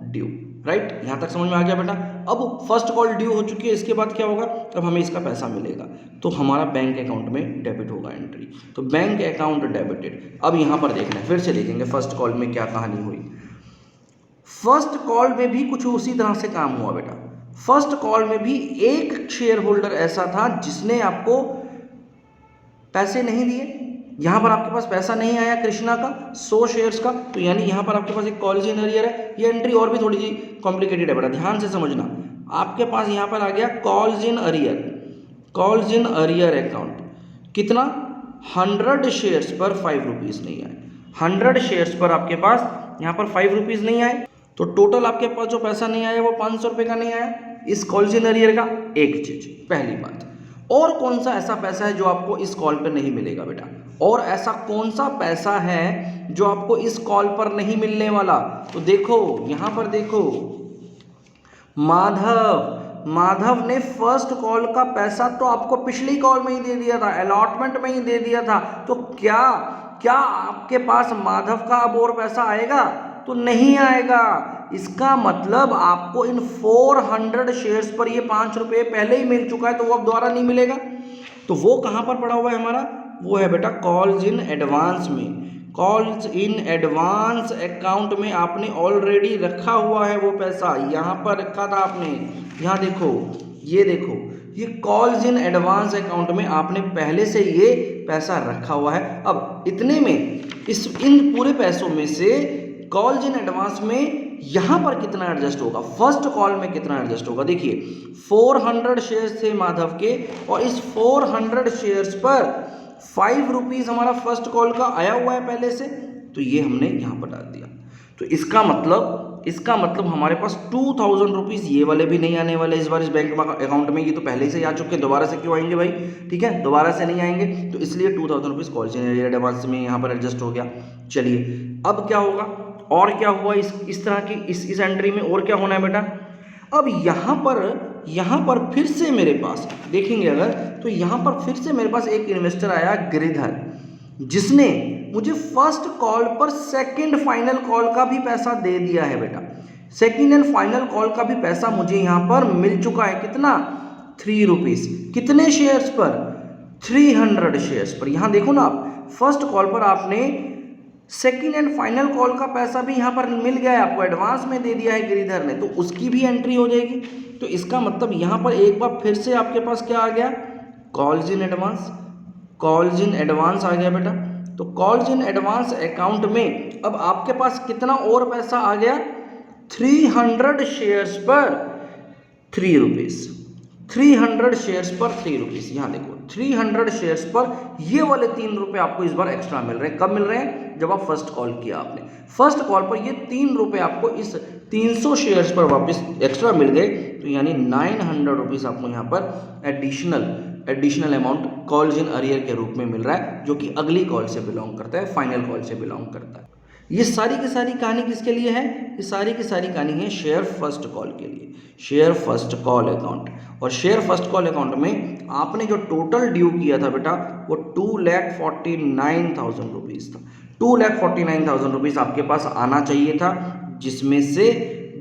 due, right. यहाँ तक समझ में आ गया बेटा। अब फर्स्ट कॉल ड्यू हो चुकी है, इसके बाद क्या होगा, अब हमें इसका पैसा मिलेगा तो हमारा बैंक अकाउंट में डेबिट होगा एंट्री। तो बैंक अकाउंट डेबिटेड। अब यहाँ पर देखना है, फिर से देखेंगे फर्स्ट कॉल में क्या कहानी हुई। फर्स्ट कॉल में भी कुछ उसी तरह से काम हुआ बेटा। फर्स्ट कॉल में भी एक शेयर होल्डर ऐसा था जिसने आपको पैसे नहीं दिए। यहाँ पर आपके पास पैसा नहीं आया कृष्णा का 100 शेयर्स का, तो यानी यहाँ पर आपके पास एक कॉल्स इन अरियर है। ये एंट्री और भी थोड़ी सी कॉम्प्लिकेटेड है बेटा, ध्यान से समझना। आपके पास यहाँ पर आ गया कॉल्स इन अरियर अकाउंट, कितना, 100 शेयर्स पर 5 रुपीज़ नहीं आए। 100 शेयर्स पर आपके पास यहाँ पर 5 रुपीज़ नहीं आए, तो टोटल आपके पास जो पैसा नहीं आया वो 500 रुपये का नहीं आया इस कॉल्स इन अरियर का। एक चीज, पहली बात। और कौन सा ऐसा पैसा है जो आपको इस कॉल पर नहीं मिलेगा बेटा, और ऐसा कौन सा पैसा है जो आपको इस कॉल पर नहीं मिलने वाला, तो देखो यहाँ पर देखो, माधव ने फर्स्ट कॉल का पैसा तो आपको पिछली कॉल में ही दे दिया था, अलॉटमेंट में ही दे दिया था। तो क्या आपके पास माधव का अब और पैसा आएगा, तो नहीं आएगा। इसका मतलब आपको इन 400 शेयर्स पर ये 5 रुपये पहले ही मिल चुका है, तो वो अब दोबारा नहीं मिलेगा। तो वो कहाँ पर पड़ा हुआ है हमारा, वो है बेटा कॉल्स इन एडवांस में। कॉल्स इन एडवांस अकाउंट में आपने ऑलरेडी रखा हुआ है वो पैसा, यहाँ पर रखा था आपने, यहाँ देखो, ये देखो, ये कॉल्स इन एडवांस अकाउंट में आपने पहले से ये पैसा रखा हुआ है। अब इतने में इन पूरे पैसों में से कॉल्स इन एडवांस में यहाँ पर कितना एडजस्ट होगा, फर्स्ट कॉल में कितना एडजस्ट होगा। देखिए 400 शेयर्स थे माधव के, और इस 400 शेयर्स पर 5 रुपीज़ हमारा फर्स्ट कॉल का आया हुआ है पहले से, तो ये हमने यहाँ पर डाल दिया। तो इसका मतलब हमारे पास 2000 रुपीज़ ये वाले भी नहीं आने वाले इस बार इस बैंक अकाउंट में, ये तो पहले से ही आ चुके हैं, दोबारा से क्यों आएंगे भाई, ठीक है, दोबारा से नहीं आएंगे, तो इसलिए 2000 रुपीज़ कॉल इन एडवांस में यहाँ पर एडजस्ट हो गया। चलिए अब क्या होगा, और क्या हुआ इस तरह की इस एंट्री में, और क्या होना है बेटा। अब यहाँ पर फिर से मेरे पास देखेंगे अगर, तो यहाँ पर फिर से मेरे पास एक इन्वेस्टर आया गिरिधर, जिसने मुझे फर्स्ट कॉल पर सेकंड फाइनल कॉल का भी पैसा दे दिया है बेटा। सेकंड एंड फाइनल कॉल का भी पैसा मुझे यहाँ पर मिल चुका है, कितना, 3 रुपीज़। कितने शेयर्स पर, 300 शेयर्स पर। यहाँ देखो ना आप, फर्स्ट कॉल पर आपने सेकंड एंड फाइनल कॉल का पैसा भी यहाँ पर मिल गया है आपको, एडवांस में दे दिया है गिरिधर ने, तो उसकी भी एंट्री हो जाएगी। तो इसका मतलब यहाँ पर एक बार फिर से आपके पास क्या आ गया, calls in advance, calls in advance आ गया बेटा। तो कॉल्स इन एडवांस अकाउंट में अब आपके पास कितना और पैसा आ गया, 300 शेयर्स पर 3 रुपीज़, 300 शेयर्स पर 3 रुपीज़। यहाँ देखो 300 शेयर्स पर ये वाले 3 रुपये आपको इस बार एक्स्ट्रा मिल रहे हैं। कब मिल रहे हैं, जब आप फर्स्ट कॉल किया आपने, फर्स्ट कॉल पर ये 3 रुपये आपको इस 300 शेयर्स पर वापस एक्स्ट्रा मिल गए। तो यानी 900 रुपीज़ आपको यहाँ पर additional amount calls in arrear के रूप में मिल रहा है, जो कि अगली कॉल से बिलोंग करता है, फाइनल कॉल से बिलोंग करता है। ये सारी की सारी कहानी किसके लिए है, ये सारी की सारी कहानी है शेयर फर्स्ट कॉल के लिए, शेयर फर्स्ट कॉल अकाउंट। और शेयर फर्स्ट कॉल अकाउंट में आपने जो टोटल ड्यू किया था बेटा, वो 2,49,000 रुपीज़ था। 2,49,000 रुपीज़ आपके पास आना चाहिए था, जिसमें से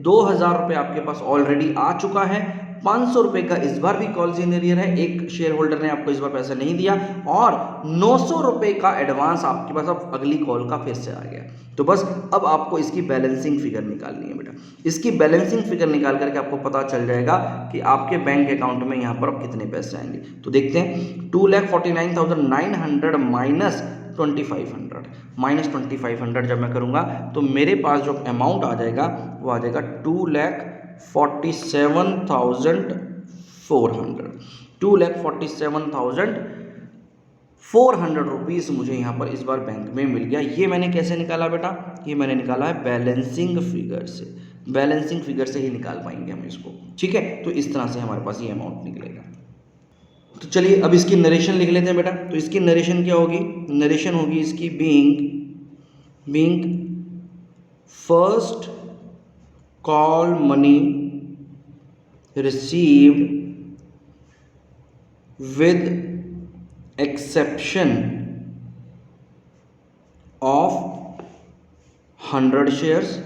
2,000 रुपये आपके पास ऑलरेडी आ चुका है। 500 रुपये का इस बार भी कॉल्स इन एरियर है, एक शेयर होल्डर ने आपको इस बार पैसा नहीं दिया, और 900 रुपये का एडवांस आपके पास अब अगली कॉल का फिर से आ गया। तो बस अब आपको इसकी बैलेंसिंग फिगर निकालनी है बेटा। इसकी बैलेंसिंग फिगर निकाल करके आपको पता चल जाएगा कि आपके बैंक अकाउंट में यहाँ पर अब कितने पैसे आएंगे। तो देखते हैं, 2,49,900 माइनस 2,500 जब मैं करूँगा तो मेरे पास जो अमाउंट आ जाएगा वो आ जाएगा 2,47,400 रुपीज़ मुझे यहाँ पर इस बार बैंक में मिल गया। ये मैंने कैसे निकाला बेटा, ये मैंने निकाला है बैलेंसिंग फिगर से, बैलेंसिंग फिगर से ही निकाल पाएंगे हम इसको, ठीक है। तो इस तरह से हमारे पास ये अमाउंट निकलेगा। तो चलिए अब इसकी नरेशन लिख लेते हैं बेटा। तो इसकी नरेशन क्या होगी, नरेशन होगी इसकी being first call money received with exception of 100 shares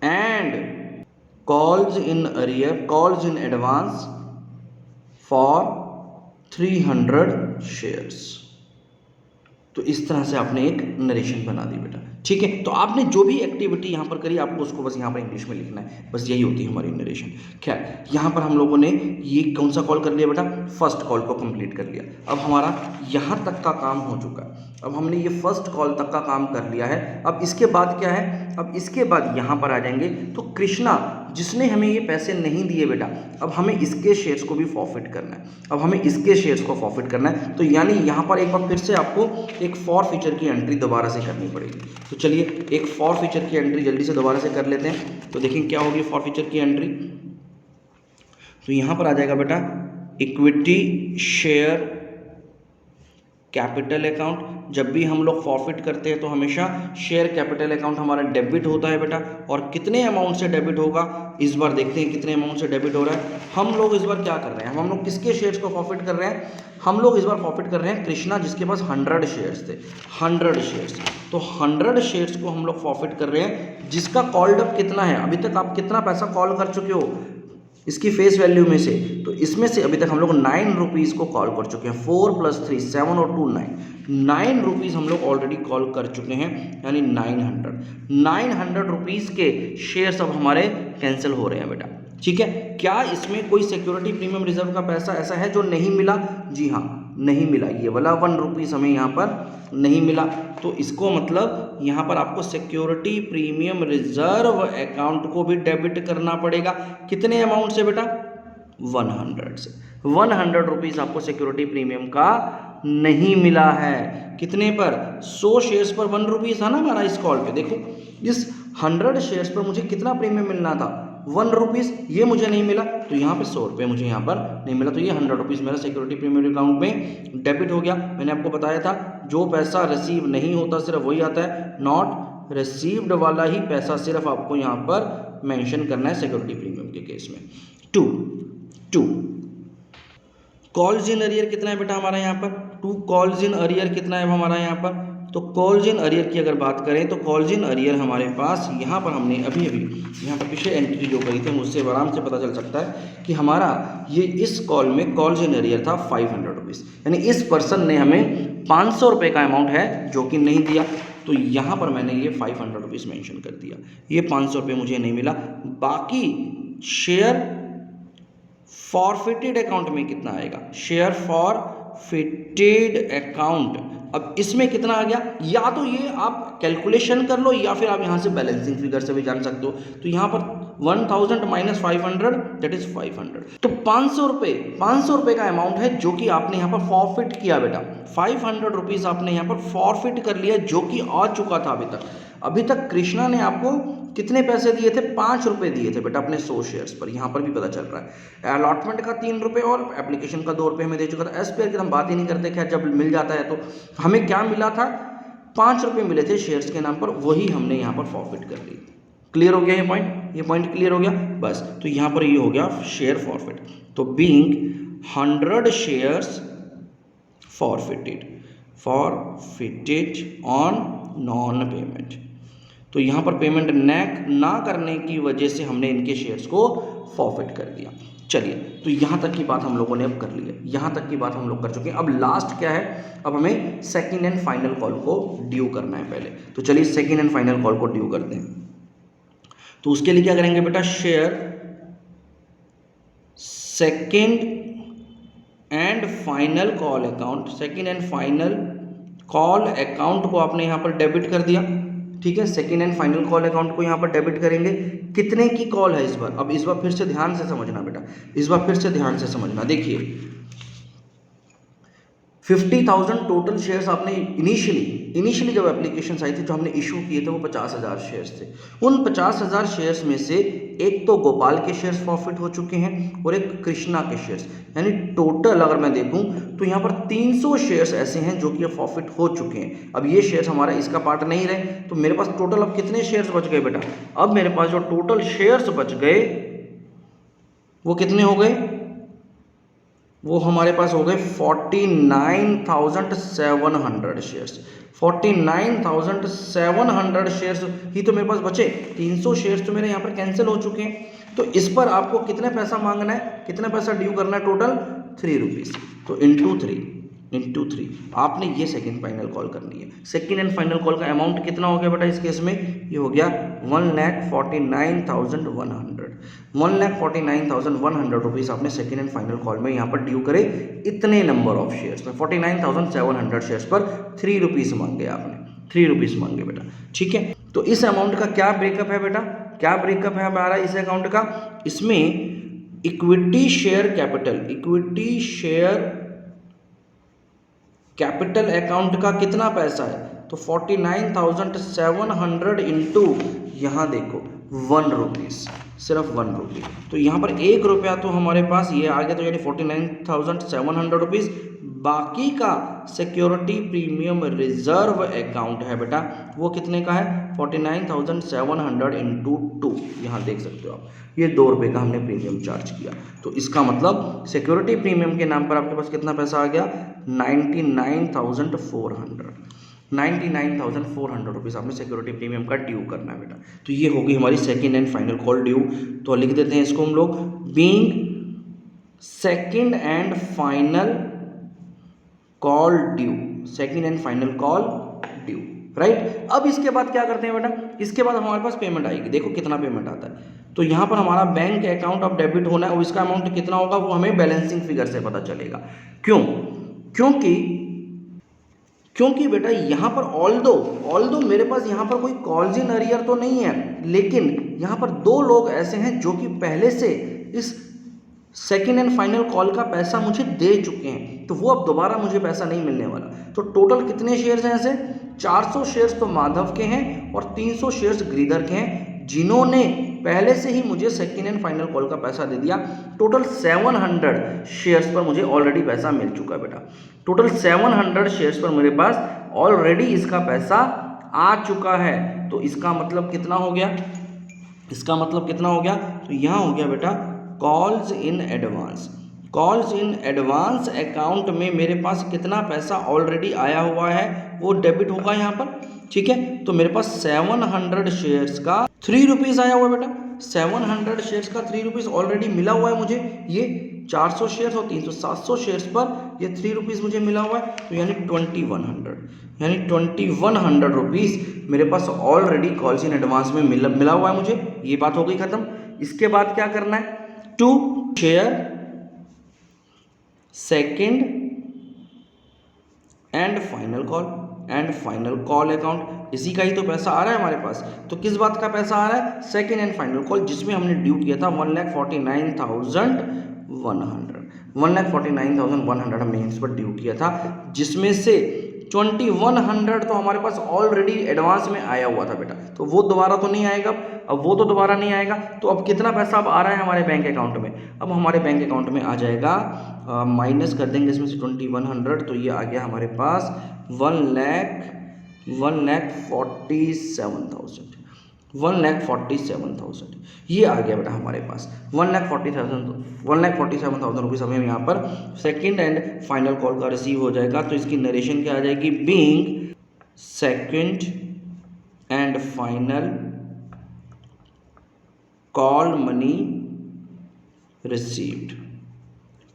and calls in advance for 300 shares। तो इस तरह से आपने एक नरेशन बना दी बेटा, ठीक है। तो आपने जो भी एक्टिविटी यहाँ पर करी आपको उसको बस यहाँ पर इंग्लिश में लिखना है, बस यही होती है हमारी नरेशन। खैर यहाँ पर हम लोगों ने ये कौन सा कॉल कर लिया बेटा, फर्स्ट कॉल को कंप्लीट कर लिया। अब हमारा यहाँ तक का काम हो चुका है, अब हमने ये फर्स्ट कॉल तक का काम कर लिया है। अब इसके बाद क्या है, अब इसके बाद यहाँ पर आ जाएंगे। तो कृष्णा जिसने हमें ये पैसे नहीं दिए बेटा, अब हमें इसके शेयर्स को भी फॉरफिट करना है, अब हमें इसके शेयर्स को फॉरफिट करना है। तो यानी यहाँ पर एक बार फिर से आपको एक फॉर फीचर की एंट्री दोबारा से करनी पड़ेगी। तो चलिए एक फॉर फीचर की एंट्री जल्दी से दोबारा से कर लेते हैं। तो देखें क्या होगी फॉर फीचर की एंट्री। तो यहाँ पर आ जाएगा बेटा इक्विटी शेयर कैपिटल अकाउंट। जब भी हम लोग फॉरफिट करते हैं तो हमेशा शेयर कैपिटल अकाउंट हमारा डेबिट होता है बेटा। और कितने अमाउंट से डेबिट होगा इस बार देखते हैं, कितने अमाउंट से डेबिट हो रहा है। हम लोग इस बार क्या कर रहे हैं, हम लोग किसके शेयर्स को फॉरफिट कर रहे हैं, हम लोग इस बार फॉरफिट कर रहे हैं कृष्णा जिसके पास 100 शेयर्स थे, 100 शेयर्स। तो 100 शेयर्स को हम लोग फॉरफिट कर रहे हैं, जिसका कॉल्ड अप कितना है, अभी तक आप कितना पैसा कॉल कर चुके हो, इसकी फेस वैल्यू में से, तो इसमें से अभी तक हम लोग 9 रुपीज़ को कॉल कर चुके हैं। 4 + 3 7 और 2 9 रुपीज़ हम लोग ऑलरेडी कॉल कर चुके हैं, यानी 900 रुपीज़ के शेयर्स अब हमारे कैंसिल हो रहे हैं बेटा। ठीक है, क्या इसमें कोई सिक्योरिटी प्रीमियम रिजर्व का पैसा ऐसा है जो नहीं मिला? जी हाँ, नहीं मिला। ये वाला 1 रुपीज़ हमें यहाँ पर नहीं मिला, तो इसको मतलब यहाँ पर आपको सिक्योरिटी प्रीमियम रिजर्व अकाउंट को भी डेबिट करना पड़ेगा। कितने अमाउंट से बेटा? 100 से। 100 रुपीज़ आपको सिक्योरिटी प्रीमियम का नहीं मिला है। कितने पर? 100 शेयर्स पर 1 रुपीज़ था ना हमारा इस कॉल पे। देखो, इस 100 शेयर्स पर मुझे कितना प्रीमियम मिलना था? 1 रुपीज़। ये मुझे नहीं मिला, तो यहाँ पे 100 रुपये मुझे यहाँ पर नहीं मिला, तो ये 100 रुपीज़ मेरा सिक्योरिटी प्रीमियम अकाउंट में डेबिट हो गया। मैंने आपको बताया था जो पैसा रिसीव नहीं होता सिर्फ वही आता है, नॉट रिसीव्ड वाला ही पैसा सिर्फ आपको यहाँ पर मेंशन करना है सिक्योरिटी प्रीमियम के केस में। टू कॉल्स इन अरियर कितना है बेटा हमारा यहाँ पर? 2 कॉल्स इन अरियर कितना है हमारा यहाँ पर? तो कॉल्स इन अरियर की अगर बात करें तो कॉल्स इन अरियर हमारे पास यहाँ पर हमने अभी यहाँ पर पिछले एंट्री जो करी थी मुझसे आराम से पता चल सकता है कि हमारा ये इस कॉल में कॉल्स इन अरियर था 500 रुपीज़, यानी इस पर्सन ने हमें 500 रुपये का अमाउंट है जो कि नहीं दिया, तो यहाँ पर मैंने ये 500 रुपीज़ मैंशन कर दिया। ये 500 रुपये मुझे नहीं मिला। बाकी शेयर फॉरफिटेड अकाउंट में कितना आएगा? शेयर फॉरफिटेड अकाउंट, अब इसमें कितना आ गया? या तो ये आप कैलकुलेशन कर लो या फिर आप यहाँ से बैलेंसिंग फिगर से भी जान सकते हो। तो यहाँ पर 1000 माइनस 500 दैट इज 500, तो 500 रुपये का अमाउंट है जो कि आपने यहाँ पर फॉरफिट किया बेटा। 500 रुपीज़ आपने यहाँ पर फॉरफिट कर लिया जो कि आ चुका था अभी तक। अभी तक कृष्णा ने आपको कितने पैसे दिए थे? 5 रुपये दिए थे बेटा अपने 100 शेयर्स पर, यहाँ पर भी पता चल रहा है। अलॉटमेंट का 3 रुपये और एप्लीकेशन का 2 रुपये हमें दे चुका था। एसपीआर की हम बात ही नहीं करते, खैर जब मिल जाता है तो हमें क्या मिला था? 5 रुपये मिले थे शेयर्स के नाम पर, वही हमने यहाँ पर फॉरफिट कर ली। क्लियर हो गया ये पॉइंट? ये पॉइंट क्लियर हो गया बस। तो यहाँ पर ये हो गया शेयर फॉरफिट। तो being 100 shares forfeited on non payment, तो यहाँ पर पेमेंट ना करने की वजह से हमने इनके शेयर्स को फॉरफिट कर दिया। चलिए, तो यहाँ तक की बात हम लोगों ने अब कर ली है, यहाँ तक की बात हम लोग कर चुके हैं। अब लास्ट क्या है? अब हमें सेकंड एंड फाइनल कॉल को ड्यू करना है पहले। तो चलिए सेकंड एंड फाइनल कॉल को ड्यू करते हैं। तो उसके लिए क्या करेंगे बेटा? Share second and final call account, second and final call account को आपने यहाँ पर डेबिट कर दिया। ठीक है, second and final call account को यहाँ पर डेबिट करेंगे। कितने की कॉल है इस बार? अब इस बार फिर से ध्यान से समझना बेटा, इस बार फिर से ध्यान से समझना। देखिए 50,000 टोटल शेयर्स आपने इनिशियली जब एप्लीकेशंस आई थी जो हमने इशू किए थे वो 50,000 शेयर्स थे। उन 50,000 शेयर्स में से एक तो गोपाल के शेयर्स प्रॉफिट हो चुके हैं और एक कृष्णा के शेयर्स, यानी टोटल अगर मैं देखूं तो यहाँ पर 300 शेयर्स ऐसे हैं जो कि प्रॉफिट हो चुके हैं। अब ये शेयर्स हमारा इसका पार्ट नहीं रहे, तो मेरे पास टोटल अब कितने शेयर्स बच गए बेटा? अब मेरे पास जो टोटल शेयर्स बच गए वो कितने हो गए? वो हमारे पास हो गए 49,700 शेयर्स। 49,700 शेयर्स ही तो मेरे पास बचे। 300 शेयर्स तो मेरे यहाँ पर कैंसिल हो चुके हैं। तो इस पर आपको कितना पैसा मांगना है, कितना पैसा ड्यू करना है? Total 3 rupees. तो इंटू थ्री आपने ये सेकंड फाइनल कॉल करनी है। सेकंड एंड फाइनल कॉल का अमाउंट कितना हो गया बेटा इस केस में? ये हो गया 1,49,100। 1,49,100 रुपीज़ आपने सेकंड एंड फाइनल कॉल में यहाँ पर ड्यू करे इतने नंबर ऑफ शेयर्स में। 49,700 शेयर्स पर 3 रुपीज़ मांगे आपने, 3 रुपीज़ मांगे बेटा। ठीक है, तो इस अमाउंट का क्या ब्रेकअप है बेटा? क्या ब्रेकअप है हमारा इस अकाउंट का? इसमें इक्विटी शेयर कैपिटल अकाउंट का कितना पैसा है? तो 49,700 इंटू यहाँ देखो 1 रुपीज़, सिर्फ 1 रुपी। तो यहाँ पर 1 रुपया तो हमारे पास ये आ गया, तो यानी 49,700 रुपीज़। बाकी का सिक्योरिटी प्रीमियम रिजर्व अकाउंट है बेटा, वो कितने का है? 49,700 इंटू 2, यहाँ देख सकते हो आप, ये 2 रुपये का हमने प्रीमियम चार्ज किया। तो इसका मतलब सिक्योरिटी प्रीमियम के नाम पर आपके पास कितना पैसा आ गया? 99,400। 99,400 रुपीज़ आपने सिक्योरिटी प्रीमियम का ड्यू करना है बेटा। तो ये होगी हमारी second and final call due. तो लिख देते हैं इसको हम लोग, being second and final call due, second and final call due, right. अब इसके बाद क्या करते हैं बेटा, इसके बाद हमारे पास पेमेंट आएगी। देखो कितना पेमेंट आता है। तो यहाँ पर हमारा बैंक अकाउंट अब डेबिट होना है और इसका अमाउंट कितना होगा वो हमें बैलेंसिंग फिगर से पता चलेगा। क्यों? क्योंकि बेटा यहाँ पर ऑल्दो मेरे पास यहाँ पर कोई कॉल्स इन अरियर तो नहीं है, लेकिन यहाँ पर दो लोग ऐसे हैं जो कि पहले से इस सेकेंड एंड फाइनल कॉल का पैसा मुझे दे चुके हैं, तो वो अब दोबारा मुझे पैसा नहीं मिलने वाला। तो टोटल कितने शेयर्स हैं ऐसे? 400 शेयर्स तो माधव के हैं और 300 शेयर्स गिरिधर के हैं, जिन्होंने पहले से ही मुझे सेकेंड एंड फाइनल कॉल का पैसा दे दिया। टोटल 700 शेयर्स पर मुझे ऑलरेडी पैसा मिल चुका है बेटा। टोटल 700 शेयर्स पर मेरे पास ऑलरेडी इसका पैसा आ चुका है। तो इसका मतलब कितना हो गया? तो यहाँ हो गया बेटा calls in advance. Calls in advance account में मेरे पास कितना पैसा ऑलरेडी आया हुआ है वो डेबिट होगा यहाँ पर, ठीक है। तो मेरे पास 700 शेयर्स का 3 रुपीज़ आया हुआ है बेटा। 700 शेयर्स का 3 रुपीज़ ऑलरेडी मिला हुआ है मुझे। ये 400 शेयर्स और 300 700 शेयर्स पर ये 3 रुपीज़ मुझे मिला हुआ है। तो यानी 2100 रुपीज़ मेरे पास ऑलरेडी कॉल्स इन एडवांस में मिला हुआ है मुझे। ये बात हो गई ख़त्म। इसके बाद क्या करना है? To share second and final call account, इसी का ही तो पैसा आ रहा है हमारे पास। तो किस बात का पैसा आ रहा है? सेकेंड एंड फाइनल कॉल, जिसमें हमने ड्यू किया था 1,49,100 हमने इस पर ड्यू किया था, जिसमें से 2100 तो हमारे पास ऑलरेडी एडवांस में आया हुआ था बेटा। तो वो दोबारा तो नहीं आएगा, अब वो तो दोबारा नहीं आएगा। तो अब कितना पैसा अब आ रहा है हमारे बैंक अकाउंट में? अब हमारे बैंक अकाउंट में आ जाएगा, माइनस कर देंगे इसमें से 2100, तो ये आ गया हमारे पास 1,47,000 ये आ गया बेटा हमारे पास। 1,47,000 रुपीज़ हमें यहाँ पर सेकेंड एंड फाइनल कॉल का रिसीव हो जाएगा। तो इसकी नरेशन क्या आ जाएगी? Being second and final call money received,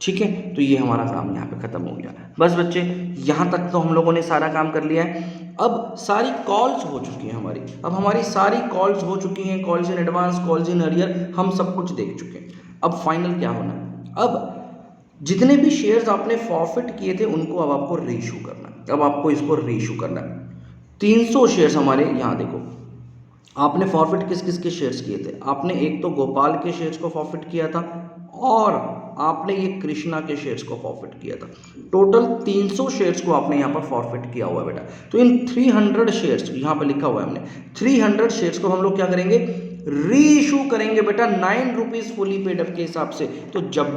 ठीक है। तो ये हमारा काम यहाँ पे खत्म हो गया। बस बच्चे, यहाँ तक तो हम लोगों ने सारा काम कर लिया है। अब सारी कॉल्स हो चुकी हैं हमारी सारी कॉल्स हो चुकी हैं, calls in advance, calls in arrear, हम सब कुछ देख चुके हैं। अब फाइनल क्या होना है? अब जितने भी शेयर्स आपने फॉरफिट किए थे उनको अब आपको रीइशू करना है। अब आपको इसको रीइशू करना है। 300 शेयर्स हमारे यहाँ देखो, आपने फॉरफिट किस किस के शेयर्स किए थे? आपने एक तो गोपाल के शेयर्स को फॉरफिट किया था और आपने ये कृष्णा के शेयर्स को फॉरफिट किया था। टोटल 300 शेयर्स को आपने यहाँ पर फॉरफिट किया हुआ है बेटा। तो इन 300 शेयर्स, यहाँ पर लिखा हुआ है हमने 300 शेयर्स को हम लोग क्या करेंगे? रीइशू करेंगे बेटा 9 रुपीज़ फुली पेड अप के हिसाब से। तो जब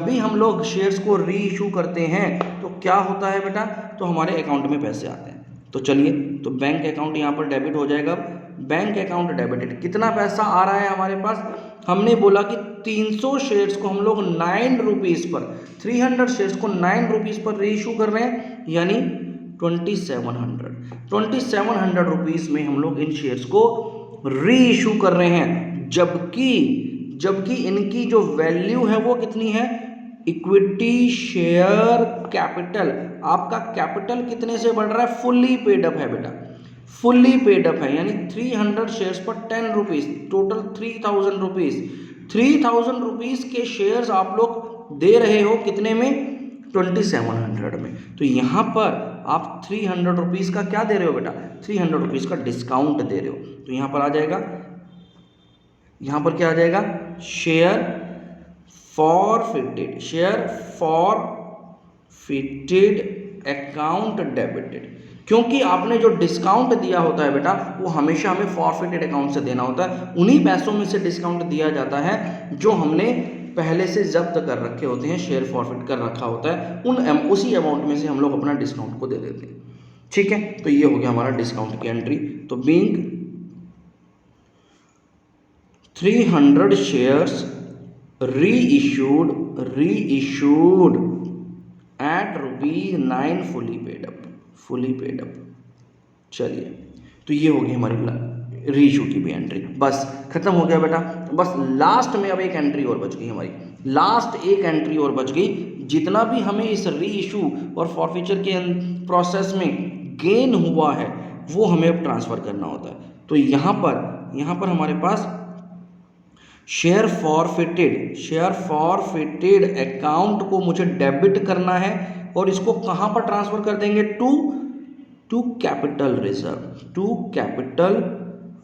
भी हम लोग शेयर्स को रीइशू करते हैं तो क्या होता है बेटा? तो हमारे अकाउंट में पैसे आते हैं। तो चलिए, तो बैंक अकाउंट यहाँ पर डेबिट हो जाएगा। बैंक अकाउंट डेबिटेड, कितना पैसा आ रहा है हमारे पास? हमने बोला कि 300 शेयर्स को हम लोग 9 रुपीज़ पर, 300 शेयर्स को 9 रुपीज़ पर रीइशू कर रहे हैं, यानी 2700 रुपीज़ में हम लोग इन शेयर्स को रीइशू कर रहे हैं। जबकि इनकी जो वैल्यू है वो कितनी है? इक्विटी शेयर कैपिटल, आपका कैपिटल कितने से बढ़ रहा है? फुल्ली पेड अप है बेटा, फुल्ली पेड अप है, यानी 300 शेयर्स पर 10 रुपीज़, टोटल 3000 रुपीज़। 3000 रुपीज़ के शेयर्स आप लोग दे रहे हो कितने में? 2700 में। तो यहाँ पर आप 300 रुपीज़ का क्या दे रहे हो बेटा? 300 रुपीज़ का डिस्काउंट दे रहे हो। तो यहाँ पर आ जाएगा, यहाँ पर क्या आ जाएगा? Share forfeited account debited. क्योंकि आपने जो डिस्काउंट दिया होता है बेटा वो हमेशा हमें फॉरफिटेड अकाउंट से देना होता है। उन्हीं पैसों में से डिस्काउंट दिया जाता है जो हमने पहले से जब्त कर रखे होते हैं, शेयर फॉरफिट कर रखा होता है, उसी अमाउंट में से हम लोग अपना डिस्काउंट को दे देते हैं, ठीक है। तो ये हो गया हमारा डिस्काउंट की एंट्री। तो being 300 shares reissued at ₹9 fully paid up, चलिए, तो ये होगी हमारी रीइशू की भी एंट्री, बस खत्म हो गया बेटा। बस लास्ट में अब एक एंट्री और बच गई हमारी, लास्ट एक एंट्री और बच गई। जितना भी हमें इस रीइशू और फॉरफीचर के प्रोसेस में गेन हुआ है वो हमें अब ट्रांसफ़र करना होता है। तो यहाँ पर हमारे पास शेयर फॉरफिटेड अकाउंट को मुझे डेबिट करना है और इसको कहाँ पर ट्रांसफ़र कर देंगे, टू कैपिटल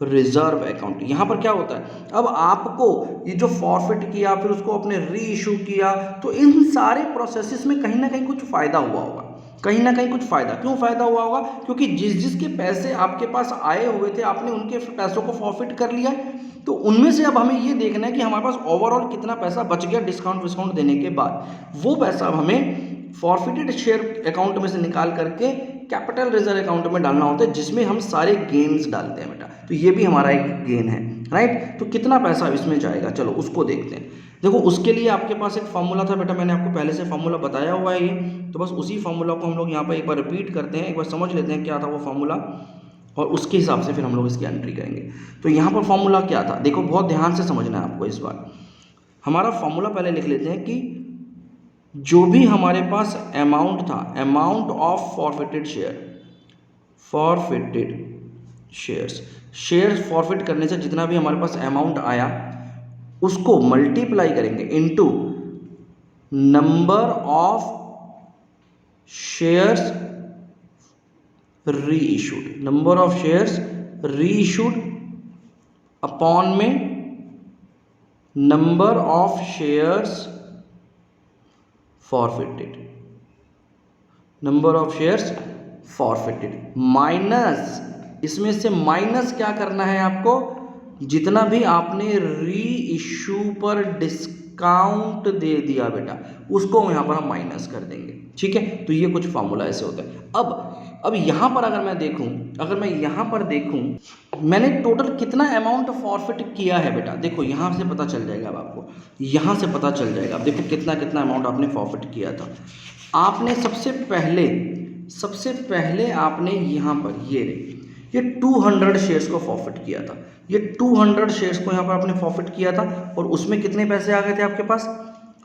रिजर्व अकाउंट। यहाँ पर क्या होता है, अब आपको ये जो फॉरफिट किया फिर उसको आपने री इशू किया, तो इन सारे प्रोसेसेस में कहीं ना कहीं कुछ फ़ायदा हुआ होगा, कहीं ना कहीं कुछ फ़ायदा। क्यों फ़ायदा हुआ होगा, क्योंकि जिसके पैसे आपके पास आए हुए थे आपने उनके पैसों को फॉरफिट कर लिया, तो उनमें से अब हमें ये देखना है कि हमारे पास ओवरऑल कितना पैसा बच गया डिस्काउंट विस्काउंट देने के बाद। वो पैसा अब हमें फॉरफिटेड शेयर अकाउंट में से निकाल करके कैपिटल रिजर्व अकाउंट में डालना होता है, जिसमें हम सारे गेन्स डालते हैं बेटा। तो ये भी हमारा एक गेन है, राइट। तो कितना पैसा इसमें जाएगा, चलो उसको देखते हैं। देखो उसके लिए आपके पास एक फार्मूला था बेटा, मैंने आपको पहले से फार्मूला बताया हुआ है ये, तो बस उसी फार्मूला को हम लोग यहाँ पर एक बार रिपीट करते हैं, एक बार समझ लेते हैं क्या था वो फार्मूला, और उसके हिसाब से फिर हम लोग इसकी एंट्री करेंगे। तो यहाँ पर फार्मूला क्या था, देखो बहुत ध्यान से समझना है आपको इस बार। हमारा फार्मूला पहले लिख लेते हैं कि जो भी हमारे पास अमाउंट था, amount of forfeited shares forfeit करने से जितना भी हमारे पास अमाउंट आया उसको मल्टीप्लाई करेंगे into number of shares reissued upon में number of shares forfeited minus, इसमें से माइनस क्या करना है आपको, जितना भी आपने री इशू पर डिस्काउंट दे दिया बेटा उसको यहाँ पर हम माइनस कर देंगे, ठीक है। तो ये कुछ फार्मूला ऐसे होता है। अब यहाँ पर अगर मैं यहाँ पर देखूँ मैंने टोटल कितना अमाउंट फॉरफिट किया है बेटा, देखो यहाँ से पता चल जाएगा। अब आपको यहाँ से पता चल जाएगा, अब देखो कितना अमाउंट आपने फॉरफिट किया था। आपने सबसे पहले आपने यहाँ पर ये 200 शेयर्स को फॉरफिट किया था, ये 200 शेयर्स को यहाँ पर आपने फॉरफिट किया था, और उसमें कितने पैसे आ गए थे आपके पास,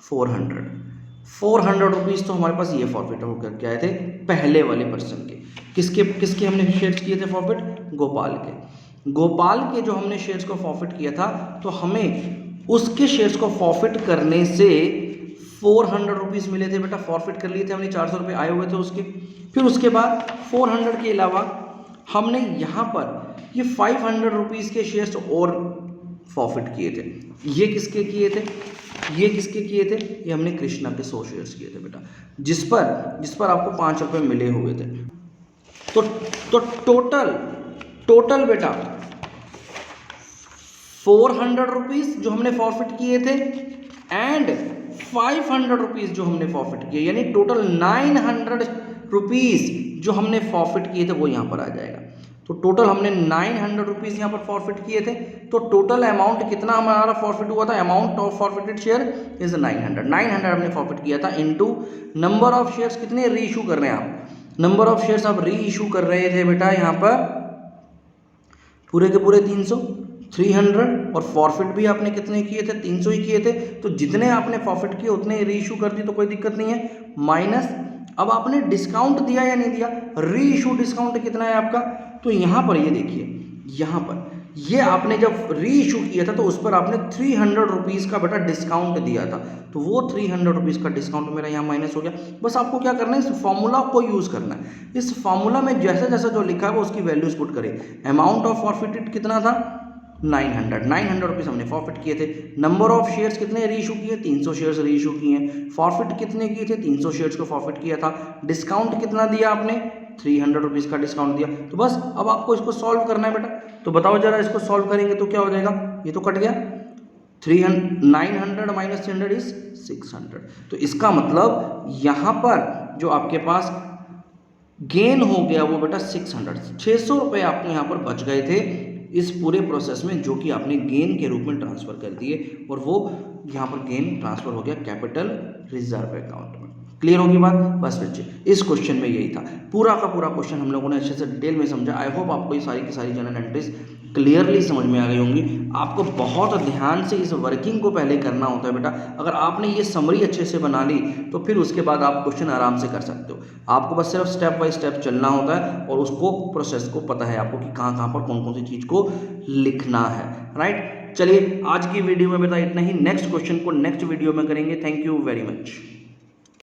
400 रुपीज़। तो हमारे पास ये फॉरफिट होकर के आए थे पहले वाले पर्सन के। किसके हमने शेयर्स किए थे फॉरफिट, गोपाल के जो हमने शेयर्स को फॉरफिट किया था, तो हमें उसके शेयर्स को फॉरफिट करने से 400 रुपीज़ मिले थे बेटा, फॉरफिट कर लिए थे हमने, 400 रुपये आए हुए थे उसके। फिर उसके बाद 400 के अलावा हमने यहाँ पर ये 500 रुपीज़ के शेयर्स और फॉरफिट किए थे। ये किसके किए थे, ये हमने कृष्णा के 100 शेयर्स किए थे बेटा, जिस पर आपको 5 रुपये मिले हुए थे। तो टोटल बेटा 400 रुपीज़ जो हमने फॉरफिट किए थे एंड 500 रुपीज़ जो हमने फॉरफिट किए, यानी टोटल 900 रुपीज़ जो हमने फॉरफिट किए थे वो यहाँ पर आ जाएगा। तो टोटल हमने 900 रुपीज़ यहाँ पर फॉरफिट किए थे। तो टोटल अमाउंट कितना हमारा फॉरफिट हुआ था, amount of forfeited share is 900 हमने फॉरफिट किया था, इनटू नंबर ऑफ शेयर्स कितने री इशू कर रहे हैं आप, नंबर ऑफ शेयर्स आप री इशू कर रहे थे बेटा यहाँ पर पूरे के पूरे 300, और फॉरफिट भी आपने कितने किए थे, 300 ही किए थे। तो जितने आपने फॉरफिट किए उतने री इशू कर दी, तो कोई दिक्कत नहीं है, माइनस अब आपने डिस्काउंट दिया या नहीं दिया, री इशू डिस्काउंट कितना है आपका, तो यहाँ पर ये देखिए, यहाँ पर ये आपने जब री इशू किया था तो उस पर आपने 300 रुपीज़ का बेटा डिस्काउंट दिया था, तो वो 300 रुपीज़ का डिस्काउंट मेरा यहाँ माइनस हो गया। बस आपको क्या करना है, इस फॉर्मूला को यूज़ करना है। इस फॉर्मूला में जैसा जैसा जो लिखा है वो उसकी वैल्यूज पुट करें। अमाउंट ऑफ फॉरफिटेड कितना था, 900 रुपीज़ हमने फॉरफिट किए थे। नंबर ऑफ शेयर्स कितने री इशू किए, 300 शेयर्स री इशू किए हैं। फॉरफिट कितने किए थे, 300 शेयर्स को फॉरफिट किया था। डिस्काउंट कितना दिया आपने, 300 रुपीज़ का डिस्काउंट दिया। तो बस अब आपको इसको सॉल्व करना है बेटा, तो बताओ जरा इसको सॉल्व करेंगे तो क्या हो जाएगा, ये तो कट गया, 900 माइनस 300 इज 600। तो इसका मतलब यहाँ पर जो आपके पास गेन हो गया वो बेटा 600 रुपये आपको यहाँ पर बच गए थे इस पूरे प्रोसेस में, जो कि आपने गेन के रूप में ट्रांसफ़र कर दिए, और वो यहाँ पर गेन ट्रांसफ़र हो गया कैपिटल रिजर्व अकाउंट में। क्लियर होगी बात? बस बच्चे इस क्वेश्चन में यही था, पूरा का पूरा क्वेश्चन हम लोगों ने अच्छे से डिटेल में समझा। आई होप आपको ये सारी की सारी जनरल एंट्रीज क्लियरली समझ में आ गई होंगी। आपको बहुत ध्यान से इस वर्किंग को पहले करना होता है बेटा। अगर आपने ये समरी अच्छे से बना ली तो फिर उसके बाद आप क्वेश्चन आराम से कर सकते हो। आपको बस सिर्फ स्टेप बाय स्टेप चलना होता है और उसको प्रोसेस को पता है आपको कि कहाँ कहाँ पर कौन कौन सी चीज़ को लिखना है, राइट। चलिए आज की वीडियो में बेटा इतना ही, नेक्स्ट क्वेश्चन को नेक्स्ट वीडियो में करेंगे। Thank you very much.